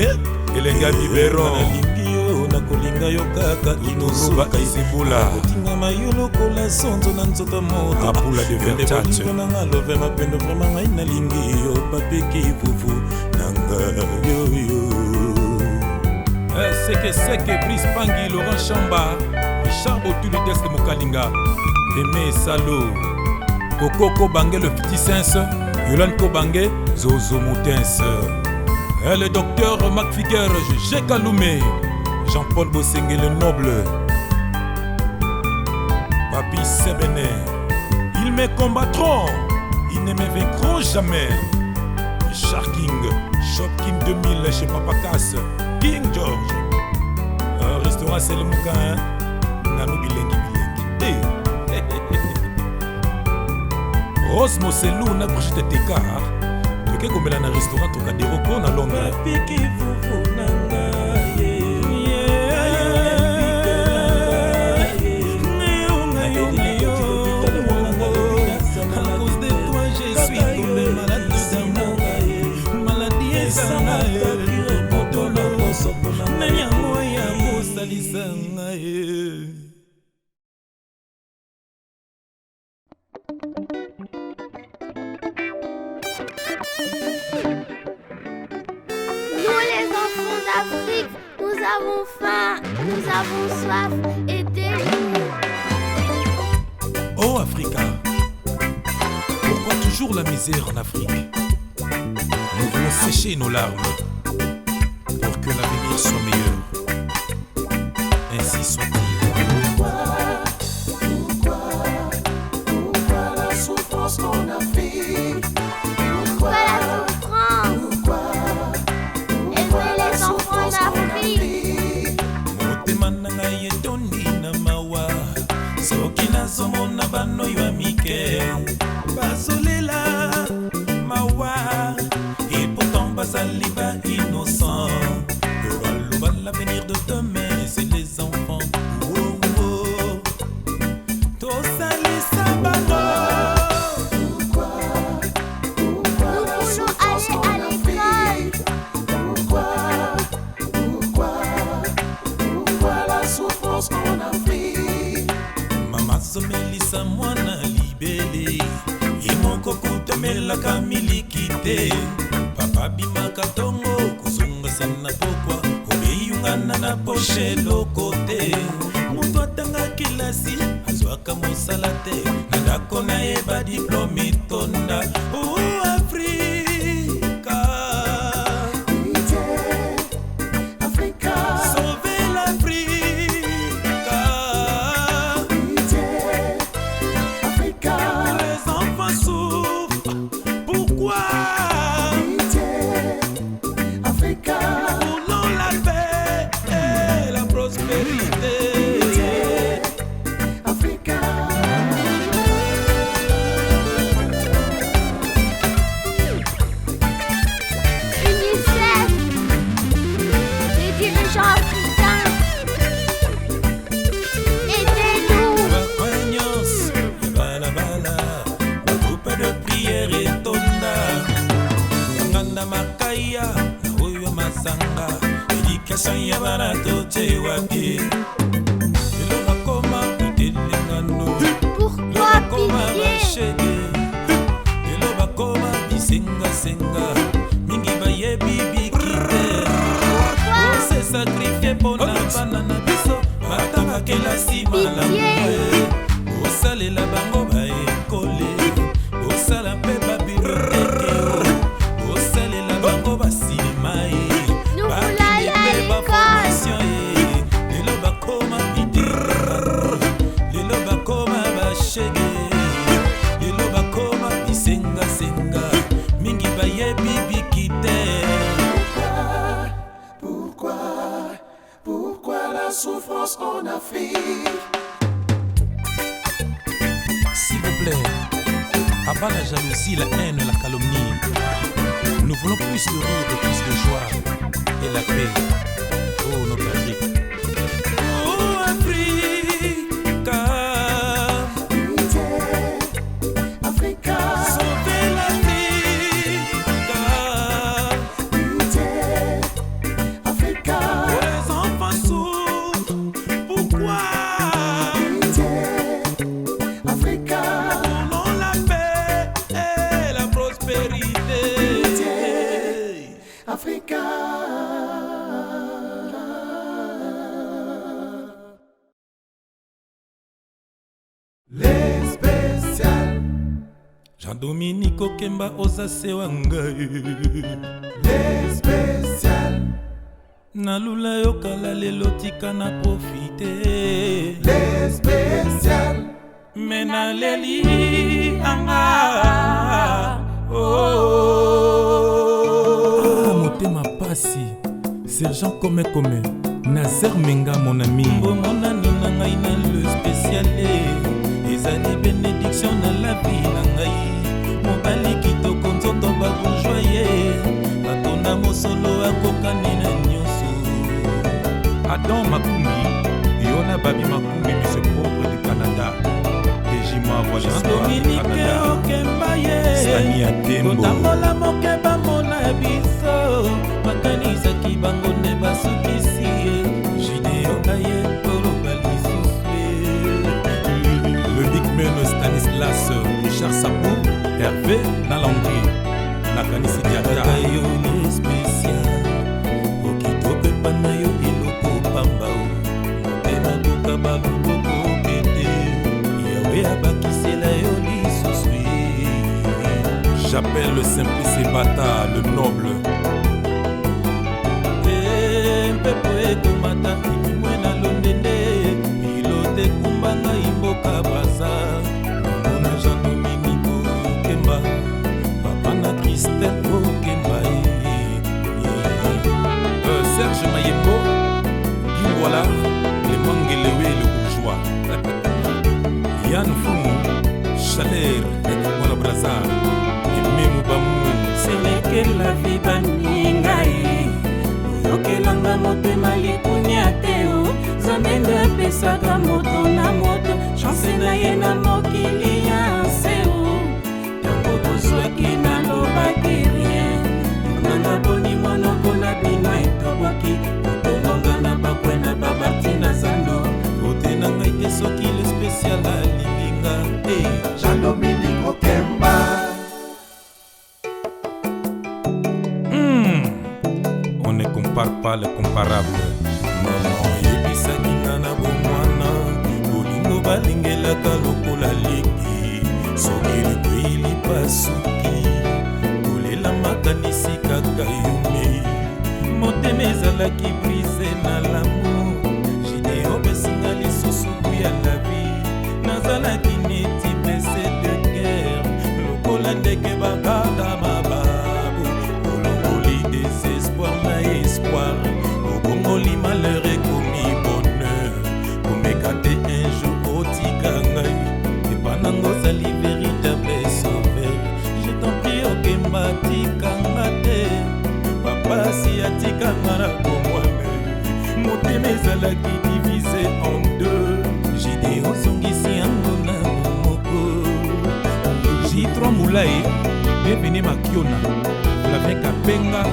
Elenga Bibero, nalingi yo nakolinga yo kaka Inoruba Isibula, kotingama yo lokola sonzo na nzoto moto Apula de Vertate. nanga love mapendo vraiment ngai nalingi yo papeki vuvu nanga yo Seke Brice Pangi, Laurent Chamba, Richard Botulu Desde Mokalinga, Aimé Salo, Kokoko Bangé le petit sens, Yolande Kobange, Zozo Moutens. Le docteur Mac Figuer, Gégé Kaloumé, Jean-Paul Bossenge le noble, Papi Sebene. Ils me combattront, ils ne me vaincront jamais. Richard King, Shop King 2000 chez Papa Cass, King George. Restaurant c'est le Mouka, Nanou Bilengi Bilengi. Rose Moselou, na Brigitte Tekar. Toke komela na restaurant toka deroko na Londres. papeki vuvu nanga À cause de toi, je suis tombé malade d'amour. Maladie esanga potolo na yango ya kosalisanga Nous les enfants d'Afrique, nous avons faim, nous avons soif, aidez-nous. Oh Africa, pourquoi toujours la misère en Afrique? Nous voulons sécher nos larmes pour que l'avenir soit meilleur. Ainsi soit-il. Pourquoi la souffrance en Afrique? Pourquoi la souffrance? Aidez les enfants d'Afrique. motema na ngai etondi na mawa soki nazomona bano yo mike bazolela mawa et pourtant bazali ba innocent baloba l'avenir de demain c'est les enfants oh, oh. tosalisa bango Nous voulons aller à l'école. Pourquoi la souffrance en Afrique? mama zomelisa mwana libele imoko kutomelaka miliki te papa bimaka ntongo kozonga se na pokwa obeyungana na poshe loko te moto atanga kilasi azwaka mosala te na ndako na ye badiplome etonda o afrika sauver l'Africa. Les enfants souffrent. Pourquoi? Nous voulons la paix et la prospérité. éducation ya bana tote wapi lelo bakoma kutelengano Pourquoi pitié? lelo bakoma bisengasenga mingi bayebi bikite ose sakrifie mpona bana na biso batanga kelasi malamu osalela bango baekole osala mpe babiruteke osalela bango basinema bakende mpe baformation lelo bakoma bidekano lelo bakoma bashege lelo bakoma bisengasenga mingi bayebi bikite. Pourquoi la souffrance en Afrique? S'il vous plaît, abat la jalousie, la haine, la calomnie. Nous voulons plus de rire et plus de joie et la paix. Oh, notre Afrique. Oh, Africa. Africa. Sauvez l'Afrique. Africa. Les enfants souffrent. Pourquoi? Africa. Pour la paix et la prospérité. Africa. Les spéciales. Jean-Dominique Okemba Osase Wangai. Les spéciales. Nalula yokala lelo tika na profite. Les spéciales. Mena leli anga. Oh, motema pasi. Sergent Kome Nazer Menga mon ami. Mon ami na ngai na le spécial. Ezali bénédiction na la vie na ngai. Mobali kitoko nzoto ba bourgeois. Batonda mosolo akokani na nyonso. Adam Makumi, Yona Babi Makumi, monsieur propre du Canada. Dejima voilà Dominique Okembaye Stani Atembo Totambola mokeba mona biso Makanisaki bango ne basukisi Jideo kaye koloba lisusu. Le Bigman Stanislas Richard Sapou Hervé Nalandri Nakanisi Diata Yo le spécial Okitope panayo iloko pambao Motema koka baloboko kete Yawe abakisela yo lisusu. J'appelle le Simplice Bata, le noble. Mpepo ekomata imwe na londende pilote kumbanga imboka baza Mona Jean-Dominique Okemba Papa na Christelle Okemba Serge Mayembo, Guy Walla, les Mangelewe, le bourgeois. Yann Fumu, Chaler, Mona Braza, et Memo Bamou. seleke la vie baningai oyokelanga motema likunia te o Nzambe nde apesaka moto na moto chance na ye na mokili ya nse o ntango bozwaki nalobaki rien nanga boni monoko na bino etoboki otongonga na bakwe na babati na zando ote na ngai te soki le spécial alilinga te Jean-Dominique Okemba. On ne compare pas le comparable. Maman yebisaki nga na bomwana bolingo balingelaka lokola leki soki likwei lipasuki kolela makanisi kaka yume motema ezalaki brise na lamour jideo besinga lisusu ya la vie nazalaki neti blesse de guerre lokola ndeke bakata mababu olongoli désespoir na espoir okongoli malheur ekomi bonheur komeka te un jour otika ngai epanango ozali véritable sauveur je t'en prie Okemba tikanga te papa si atikanga na komwane motema ezalaki divise en deux jide ozongisi yango na moko J3 Moulay, bienvenue Makiona, Flavien Kapenga,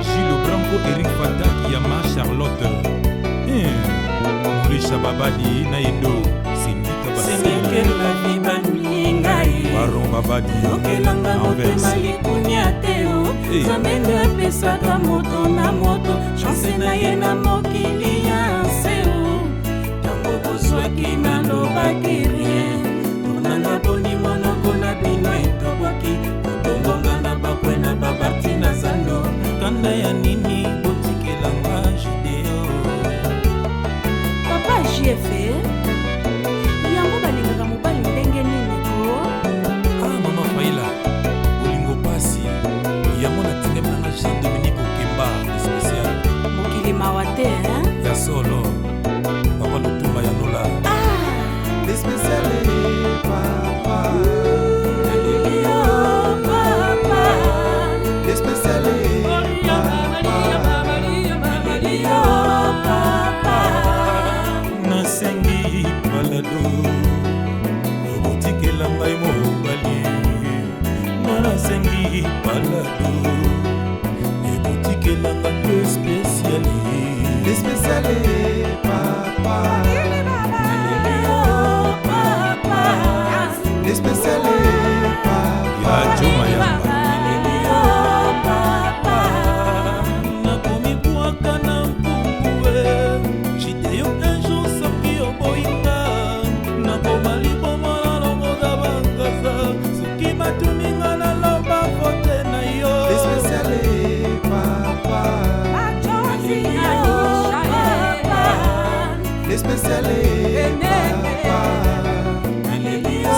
Gilles Leblanc Franco Eric Fatak Yama Charlotte Maurice Babadi Naïdo Sindika Basile la vie baningai Baron Babadi Okelanga motema likunya teo Zamende apesaka moto na moto Chance na ye na mokili ya nseo Tango bozwaki na lobaki rien Tonanga boni monoko na bino etoboki Kotongonga na bakwe na babarti na zando Kanda ya nini botikelanga jideo Papa JF yango balingaka mobali ndenge nini ko? Mama Faila Olingo Pasi yango natingami nanga Jean-Dominique Okemba spécial mokili mawa te ya solo Papa Lutumba ya Nola spécial papa nasengi balado obotikela ngai mobali nasengi balado ebotikela ngai spécial papa spécial papa ya Joma Yamba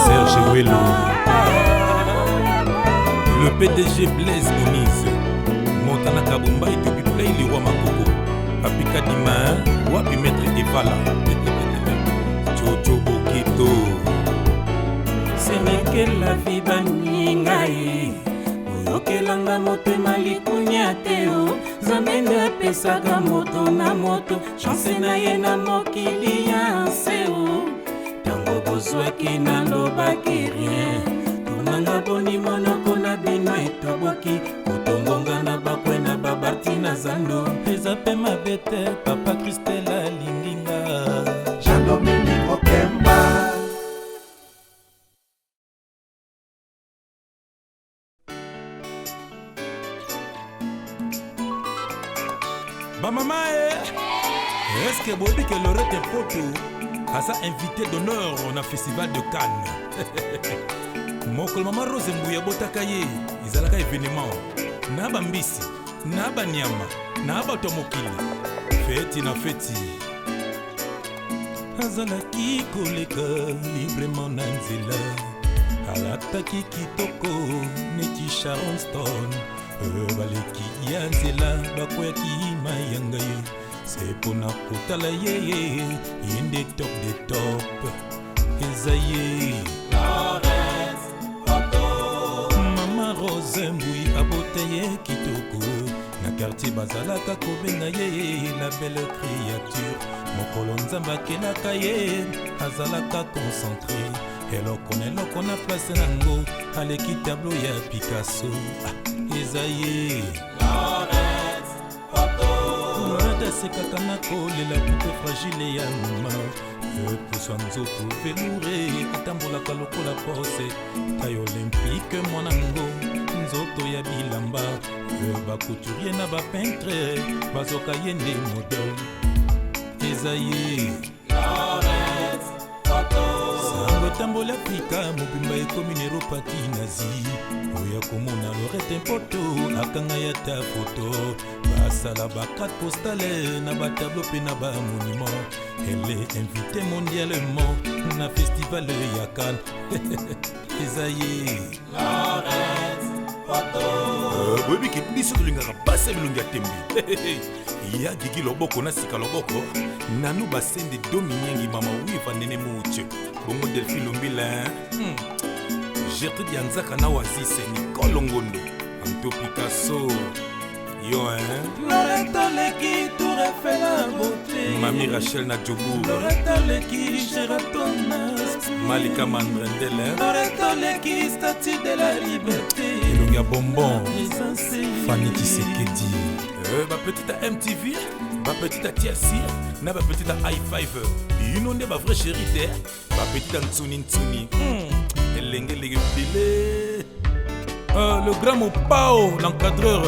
Serge Welo le PDG Blaise Moniz Montana Kabumba et depuis Play le roi Makoko Papika Dima Wapi Maître Evala Jojo Bokito Ce n'est que la vie baningai Oyokelanga motema likunya teo Zamende apesaka moto na moto Chance na ye na mokili ya nseo Tango bozwaki na lobaki rien Tonanga boni monoko na bino etoboki Kotongonga na bakwe na babarti na zando Eza pe mabe te Papa Christela Linginga Jean-Dominique Okemba Maman, est-ce que Bobby que Lorette Poto a sa invité d'honneur au festival de Cannes? Mokol Mama Rose Mbouya Botakaye, ils allaient à événement. Naba Mbisi, Naba Nyama, Naba Tomokili. Feti na feti. Azalaki koleka librement na nzela. Alataki kitoko neti Sharon Stone. Baleki ya nzela bakwaki mayanga ye c'est pona kotala ye yende top de top eza ye Mama Rose Mbui abota ye kitoko na quartier bazalaka kobenga ye la belle créature mokolo nzambe akelaka ye azalaka concentré eloko na place nango aleki tableau ya Picasso Ezaye Lorette asekaka na kolela coupe fragile ya mama Puswa nzoto veloure atambolaka lokola pose taille olympique mwanango nzoto ya bilamba bacouturier na bapeintre bazoka ye nde modele Ezaye sango etambola Afrika mobimba ekomi neropati nazi oya komona Lorette Poto akanga ya ta foto basala ba carte postale na batableau pe na ba monument elle est invitée mondialement na festival ya Cannes Ezaye boyebi ke biso tolingaka basi bilongi ya tembe ya gigi loboko na sika loboko nanu basende dominyengi mama wiva nene muche bongo Delphine Lombila Gertrude Yanzaka na Wazise Nicole Ngondo Anto Picasso yo Lorette leki tour Eiffel la beauté Mami Rachel na Djobour Lorette leki Sheraton Malika Mandrendele Lorette leki statue de la liberté ya bonbon Fanny Tshisekedi bapetite à MTV bapetite à TLC na bapetite à i5 inonde bavrai chéri te bapetite à Ntsuni elenge pile le grand Mopao l'encadreur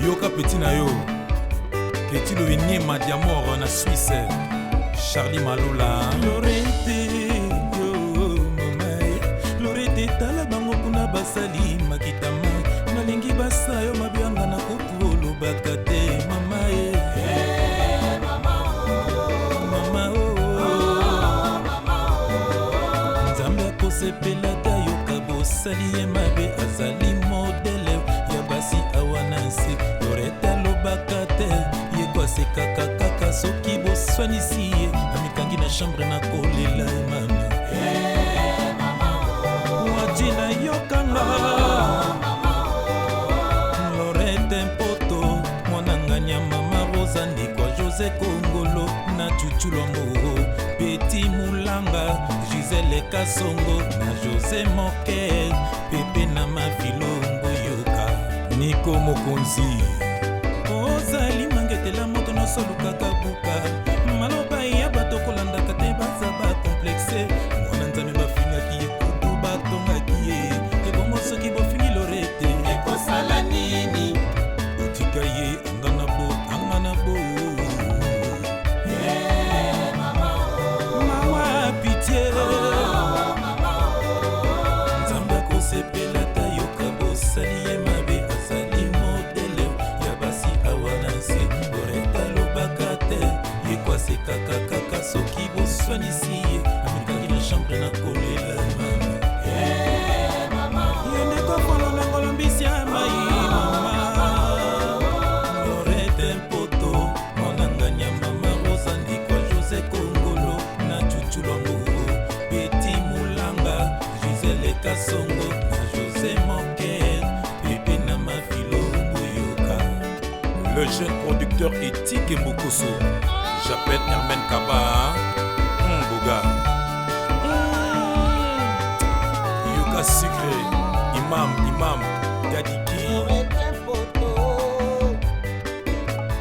yoka petit na yo Keti lo enyema diamor na Suisse Charlie Malola Lorete tala bango kuna basali makitama nalingi basa yo mabianga na kutu olobaka te mama Nzambe akosepela ta yoka bosali ye mabe azali modele ya basi awanasi Lorete alobaka te sekaka kaka soki boswanisi ye amikangi na chambre na kolela mama wajina yokanga Lorete Mpoto mwananganya mama Rosa ndikwa Jose Kongolo na Chuchu Lombo Peti Mulanga Gisele Kasongo na Jose Moke Pepe na Mafilongo yoka Niko Mokonzi ozali mangetela moto nosolukaka buka maloba ya bato kolandaka te baza bakomplexe mwana nzambe bafingaki ye kutu batongaki ye ebongo soki bofingi Lorete ekosala nini otika ye anga na bo mawa pitie nzambe akosepela ta yoka bosali ye mabe azali modele ya basi awanasi Lorete alobaka te ye kwasekaka kaka soki boswanisi ye amikaki na chambre na kolela mama ye ndeko folo nangola mbisi ya mai mama Lorete Mpoto mwananganya mama Rosa ndikwa Jose Kongolo na Chuchu Lombo Peti Mulanga Gisele Kasongo na Jose Moke Pepe na Mafilongo yoka le jeune producteur éthique et Mokoso j'appelle Hermen Kaba Boga yoka sucré imam Dadiki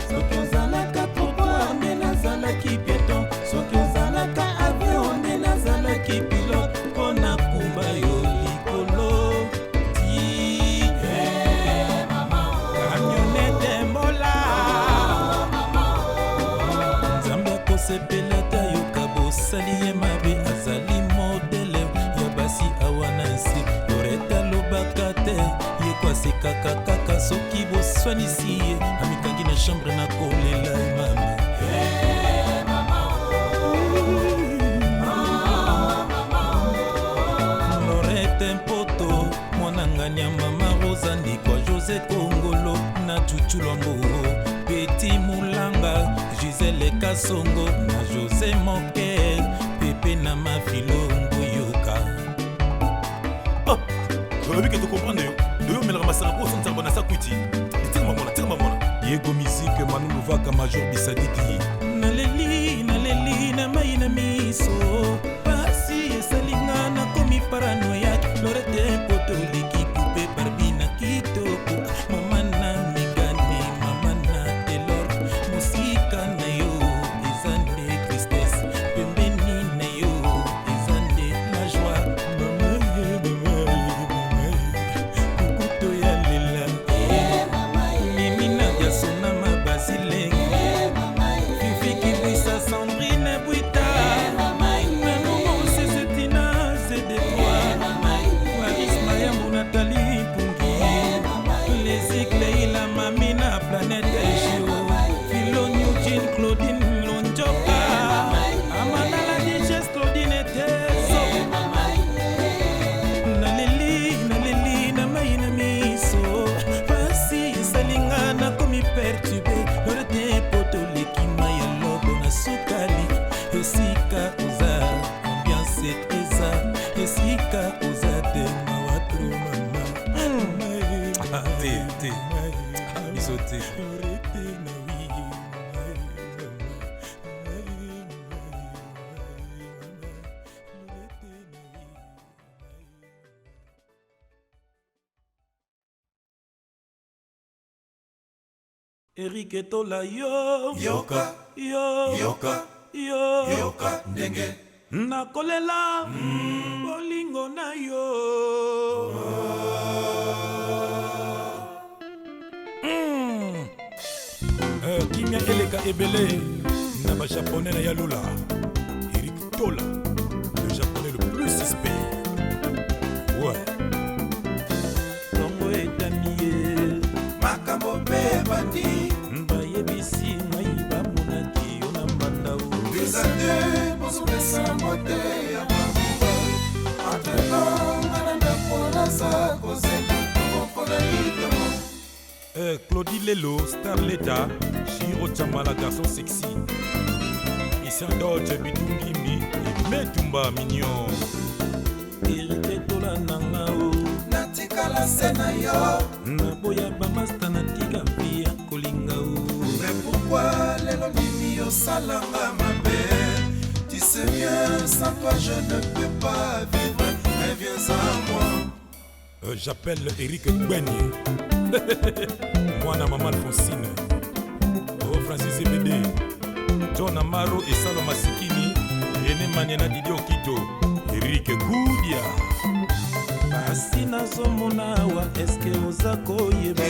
soki ozalaka trottoir nde nazalaki pieton soki ozalaka avion nde nazalaki pilote mpo na kumba yo likolo ti kamionete mbola Nzambe akosepela ta yoka bosali ye mabe azali modele ya basi awanasi Lorete alobaka te ye kwasekaka kaka soki boswanisi ye amikangi na chambre na kolela mama Lorete Mpoto mwananganya mama Rosa ndikwa Jose Kongolo na Chuchu Lombo Peti Mulanga Gisele Kasongo na Jose Moke Pepe na Mafilongo yoka olobi ke tokomprendre yo omelaka masanga mpo osonisa bona sa kwiti tika mamona yego misike Manu Luvaka Major Bisadiki naleli na mai na miso pasi esalinga nakomi paranoya Lorete Mpoto leki kupe barbi na kitoko mama na migane mama na telor musika na yo eza nde tristesse pembeni na yo eza nde la joie kukuto ya lela mimi na gasona mabasile fifiki bwisa Sandrine Bwita Mamomo Sesetina Zedefoi Warisma Yambu Nathalie Pungi Lesik Leila Mamina Planète Ejio Philo Nugin Claudine Lonjoka Amanda la Digest Claudine Teso Naleli na mai na miso Pasi esalinga nakomi perturbe Lorete Mpoto leki mai ya lobo na sukali Eric etola yo yoka yo yoka yo yoka ndenge nakolela bolingo na yo kimia eleka ebele na bajaponais na yalula Eric Tola, le japonais le plus suspect. Ouais. Tongo edamie makambo mpe bandi bayebisi ngai bamonaki yo na mbandau bizade bozopesa mote ya bambuba entrelonga na ndako naza kozela kokola litemo Claudie Lelo, Starletta, Shiro Chamala, garçon sexy. Issa Dodge, Bitungimbi, et Metumba mignon. Eric etola nanga o natikala se na yo naboya bamasta natika mpi ya kolinga o mais pourquoi lelo ndimi yosalanga mabe tu sais bien sans toi je ne peux pas vivre mais viens à moi J'appelle Eric Gbenye. Moi, maman Alphonsine. Oh, Francis Ebede. John Amaro et Salo Masikini. René Maniana Didio Kito. Eric Goudia. basi nazomona awa eske oza koyeba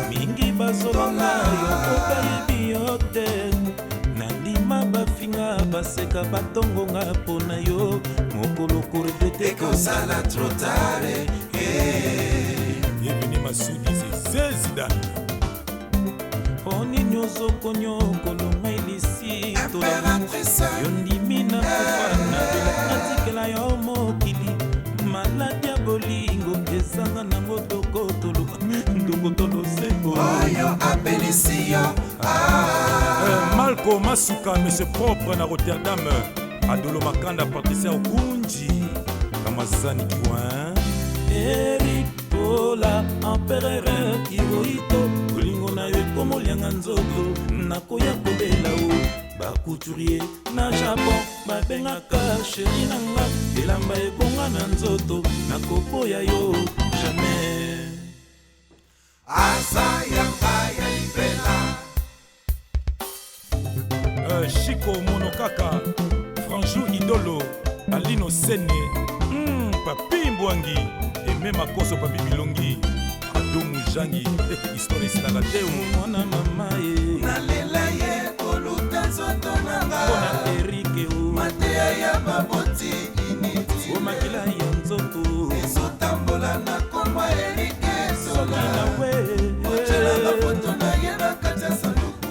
mingi bazolonga yo kokayebi yo te nandima bafinga baseka batongonga mpo na yo mokolo korebete ekozala trotare Bienvenue Masudi, c'est Zidane. onini ozokonyokolonga ilisitola yo ndimi na kofana natikela yo mokili maladi ya bolingo ezanga nango tokotolo sengo oyo apelisi yo Malco Masuka, monsieur propre na Rotterdam. Adolo Makanda, Patricia Okunji. Kamazani Kiwan. Eric Tola, empereur Hirohito kolingo na yo ekomolianga nzoto nakoya kobela o bacouturier na Japon babengaka sheri na nga elamba ebonga na nzoto nakoboya yo jamais aza yanga ya libela Chico Monokaka. Franjou Idolo. Alino Sene. Papi Mbwangi. Et même à cause Papi Milongi. Adomu Jangi. Histoire ici la rateo. mwana mama ye nalela ye koluta nzoto nanga mpona erike o mateya ya baboti initi omakila ya nzoto ezotambola na komba erike soki ezola nawe ocelanga foto na ye na kati ya sanduku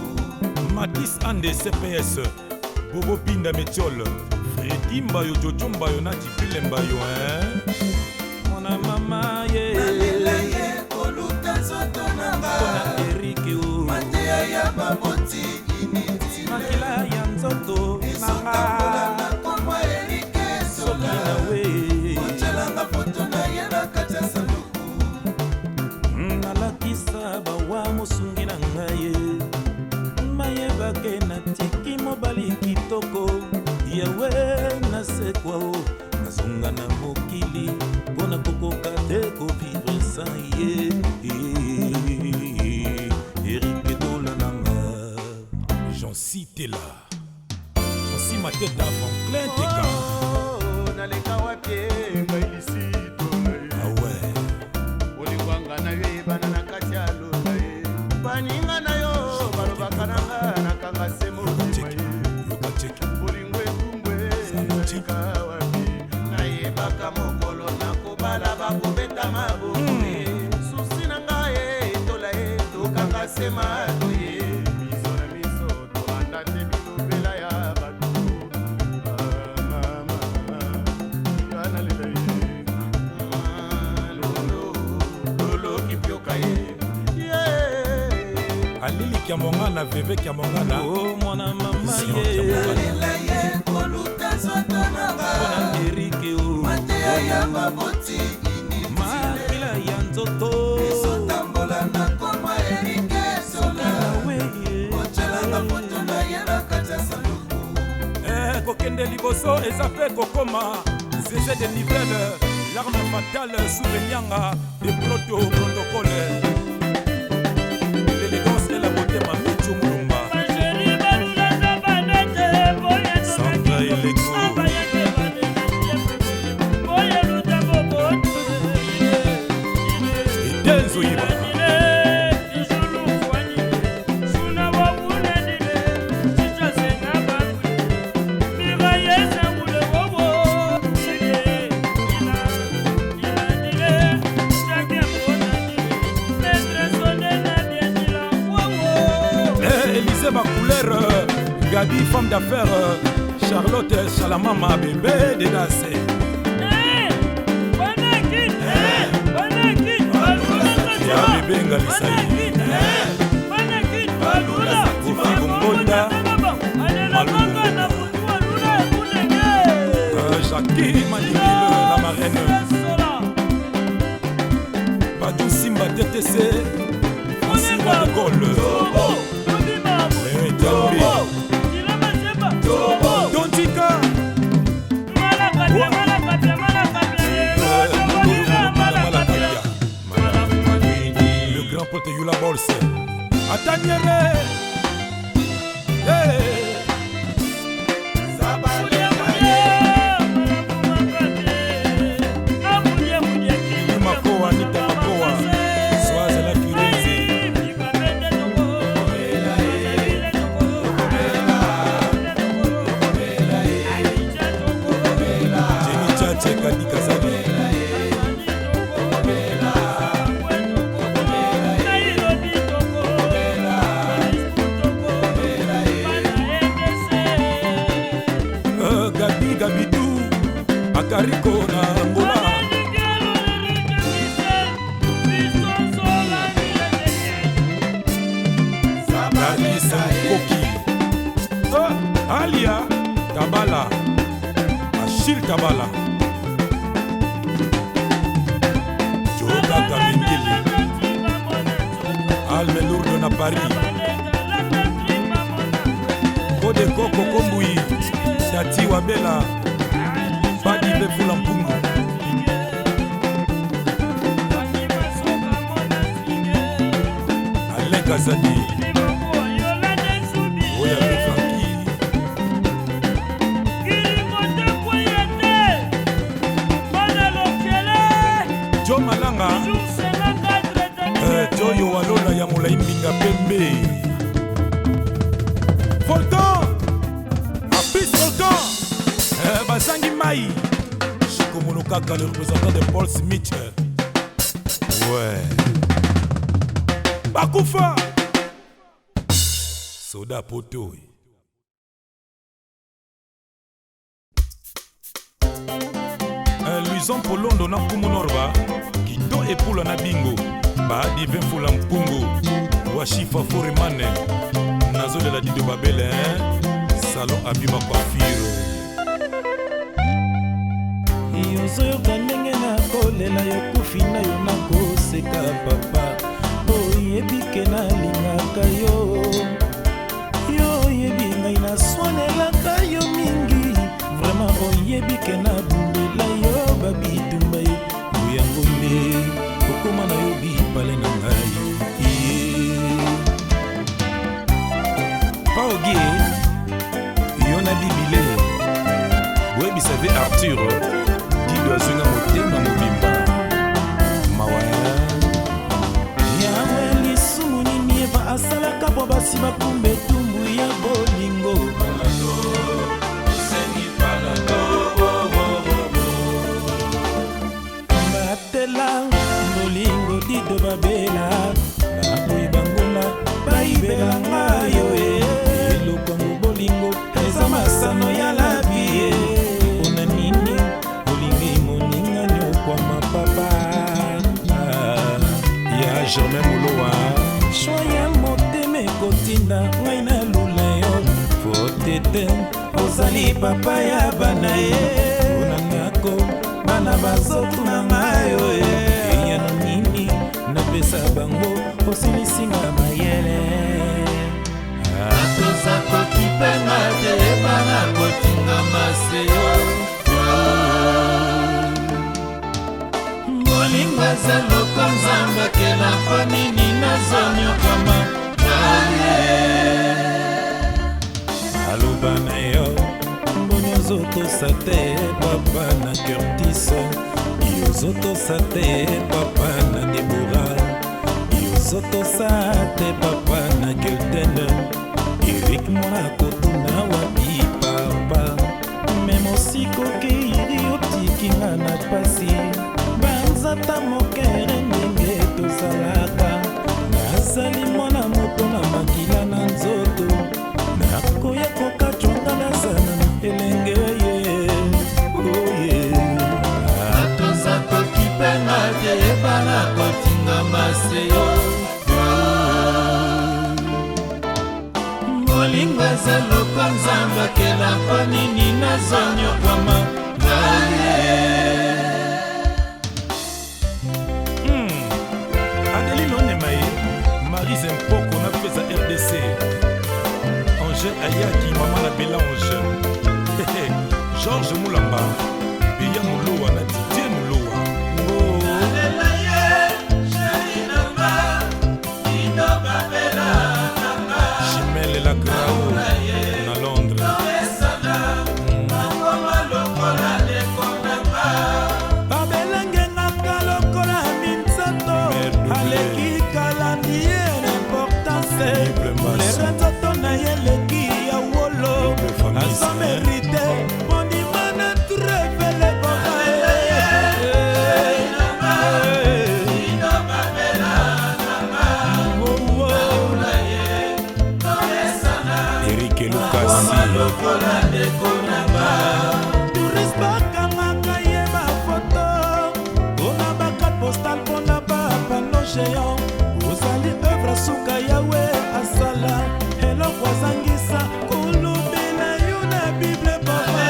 Matis Ande CPS. Bobo Pinda Metiol. Fredi Mbayo Jojo Mbayo Nati Pile Mbayo. mwana mama ye nalela ye koluta nzoto nanga mpona erike o mateya ya baboti initi makila ya nzoto ezotambola nanga na komba erike soki ezola nawe ocelanga foto na ye na kati ya sanduku nalakisa bawa mosungi na ngai mayebake natiki mobali kitoko yawe nasekwa o nazonga na mokili mpona kokoka te kovivre san ye Eric Tola nanga J'en cite là. J'en cite ma tête dans Franklin Teka. naleka wapie ngailisito Ah ouais. olingwanga na yo ebana na kati ya loba ye baninga na yo balobaka nanga nakanga se motima ye Yoka check. bolingo ebumbwe naleka wapi nayebaka mokolo nakobala bakobeta maboye susi na ngai etola ye tokanga se matoye miso na miso tolanda te bilobela ya bato lolo kipioka ye Alili Kiamongana, Veve Kiamongana. o mwana mama ye nalela ye koluta nzoto nanga mpona erike o mateya ya baboti initi makila ya nzoto ezotambola na komba erike ezola nawe ocelanga foto na ye na kati ya sanduku Kokende liboso eza pe kokoma. Zézé de Nivelle. L'arme fatale souvenir de proto protocole. L'élégance et la beauté. motema micho mulumba Sandra Eleko Edenzo Iba ma couleur, Gabi, femme d'affaires, Charlotte, Chalamama, bébé de Dassé. Bébé Ngalisaï. Kofi Gumbolda. Jackie Manimile, la marraine. Badou Simba TTC. Francis Wadegol. Dontika le grand pote Yula Bolse Ataniere Makoa Nita Makoa Soise la Firenze Kadi Kazali Gabi Gabidou Akariko na Angola Alisa Koki Alia Tabala Achille Tabala Alme Lourdes na Paris Kode Koko Kombui Tati Wabela Badi Befula Mpungu Alain Kazadi Oya Befranki Jo Malanga Joyo Walona ya Moulay Mbinga Pembe Volcan Apis Volcan Basangi Mai Chico Monokaka, le représentant de Paul Smith. Ouais Bakoufa Soda Poto Luison Polondo na Kumunorba Kido Epula na Bingo Baadi Vemfula Mpungu Washifa Forimane Nazole la Dido Babele Salon Abiba Coiffure yozoyoka ndenge nakolela yokufi na yo nakoseka papa oyebike nalingaka yo oyebi ngai naswanelaka yo mingi vraimen oyebike nabundela yo babitumba yo oyango nde okoma na yo bipale na ngai paogie yo na bibile boyebisave Arthur Didoazinga motema mobimba mawaya yawe lisumu nini eva asalaka po basi bakumba etumbu ya bolingo batela bolingo dido babela naboyi banguna bayibelanga yo elokongo bolingo eza masano ya labie Germain Mouloa Choya motema ekotinda ngai na lula yo fotete ozali papa ya bana ye onangako bana bazotuna ngai yo eyano nini napesa bango osilisinga mayele atoza kokipenga te bana kotinga maseyo bolingo eza lokonzamba kela mpo nini nazonyokama ozotosa te papa na Curtis, ozotosa te papa na Debora, ozotosa te papa na Gelden, Eric mwana kotuna wapi papa, memosiko keiri otikinga na pasi, banzata mokere ndenge tozalaka, nazali mwana moto na makila na nzoto, nakoya kokachonga na zana elenge ye oye atoza kokipenga te ebana kotinga maseyo molingo eza loko nzambe akela mpo nini nazonyokwama ngaye Adeline Onemaye Marise Mpoko na pesa RDC Ayaki, maman la Bélange Georges Moulamba Bia Mouloua na Didier Mouloua Chimel la Grau na Londres Babelenge ngaka lokola minsato Aleki kalandie l'importance Lerenzoto na yeleki Asa mérité, mon imane trevele Eric Lucasi Touriste bakangaka ye bafoto Pona bakat postal pona bapano géant Ozali œuvre suka yawe asala eloko azangisa kolobela yo na Bible papa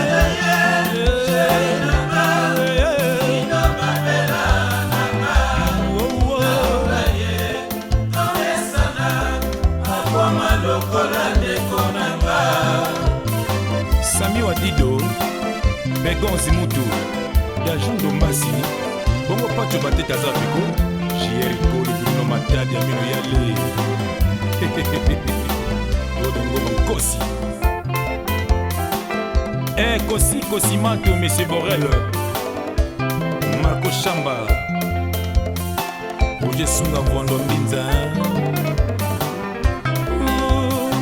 Sami Wadido Begon Zimutu Yajundo Mbasi Bongo Pacho Bateta Zafiko Jieriko Lubuno Matadi Amino Yale Odongo Kosi Kosi Kosi Mato Monsieur Borel Marco Chamba Roger Sunga Vondo Mbinza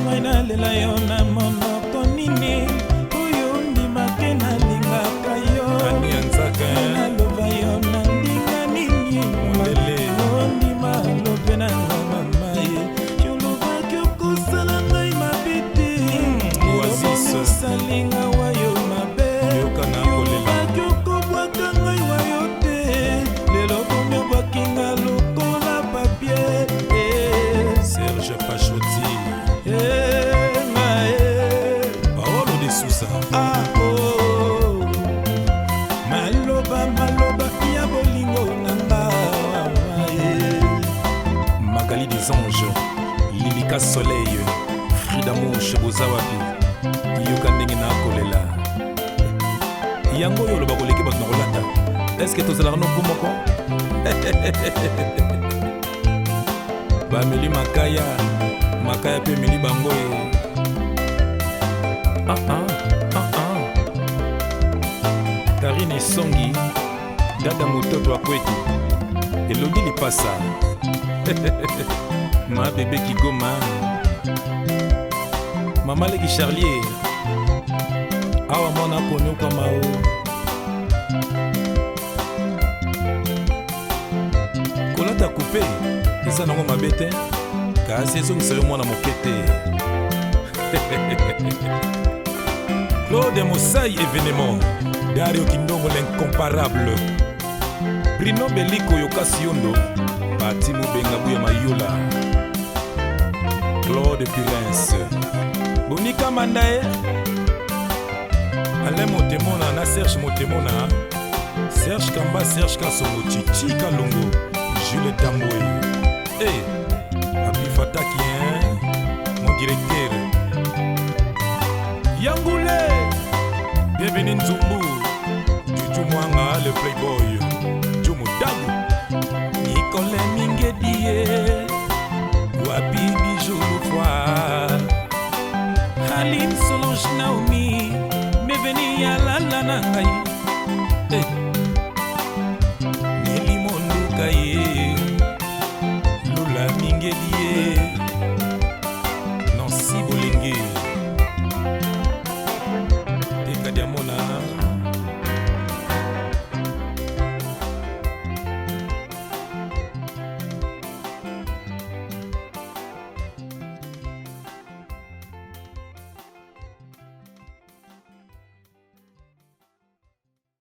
Maina lela yo na monoko nini Oyo ndimake na lingaka yo Ani Anzaka Naloba yo na ndinga nini Mondele Ondima lobe na mama ye Yoloba kyoko sala ngai mabiti Oasis Salinga wayo mabe Yoka na kolela Kyoko bwaka ngai wayo te Lelo komyo bwakinga lokola papier Serge Pachoti Paolo de Sousa Maloba maloba ya bolingo nanga Magali des Anges Lilika Soleil Frida Mouche Bozawapi Yoka ndenge na kolela Yango yo loba koleki bato na kolata Est-ce que tozalaka no kumoko Bameli Makaya Makaya pe meli bango Karine Songi Dada Mototo Akwetu Elodi Lipasa Ma bébé Kigoma Mama Leki Charlier Awa mwana kono kwa mao Kolata coupe Eza nango mabete kasi ezongisa yo mwana moke te Claude Mosai événement Dario Kindongo l'incomparable Bruno Beliko Yokasi Yondo Pati Mubenga Buya Mayola Claude Prince Bonika Mandae Alain Motemona na Serge Motemona Serge Kamba Serge Kasongo Chichi Kalongo Jules Tamboy Fataki, mon directeur Yangoulé Bienvenue Nzumbu Juju Mwanga le playboy Jumu Dagu Nicole Mingedie Wabi Bijou Loufoua Halim Solange Naomi Bienvenue à na ngai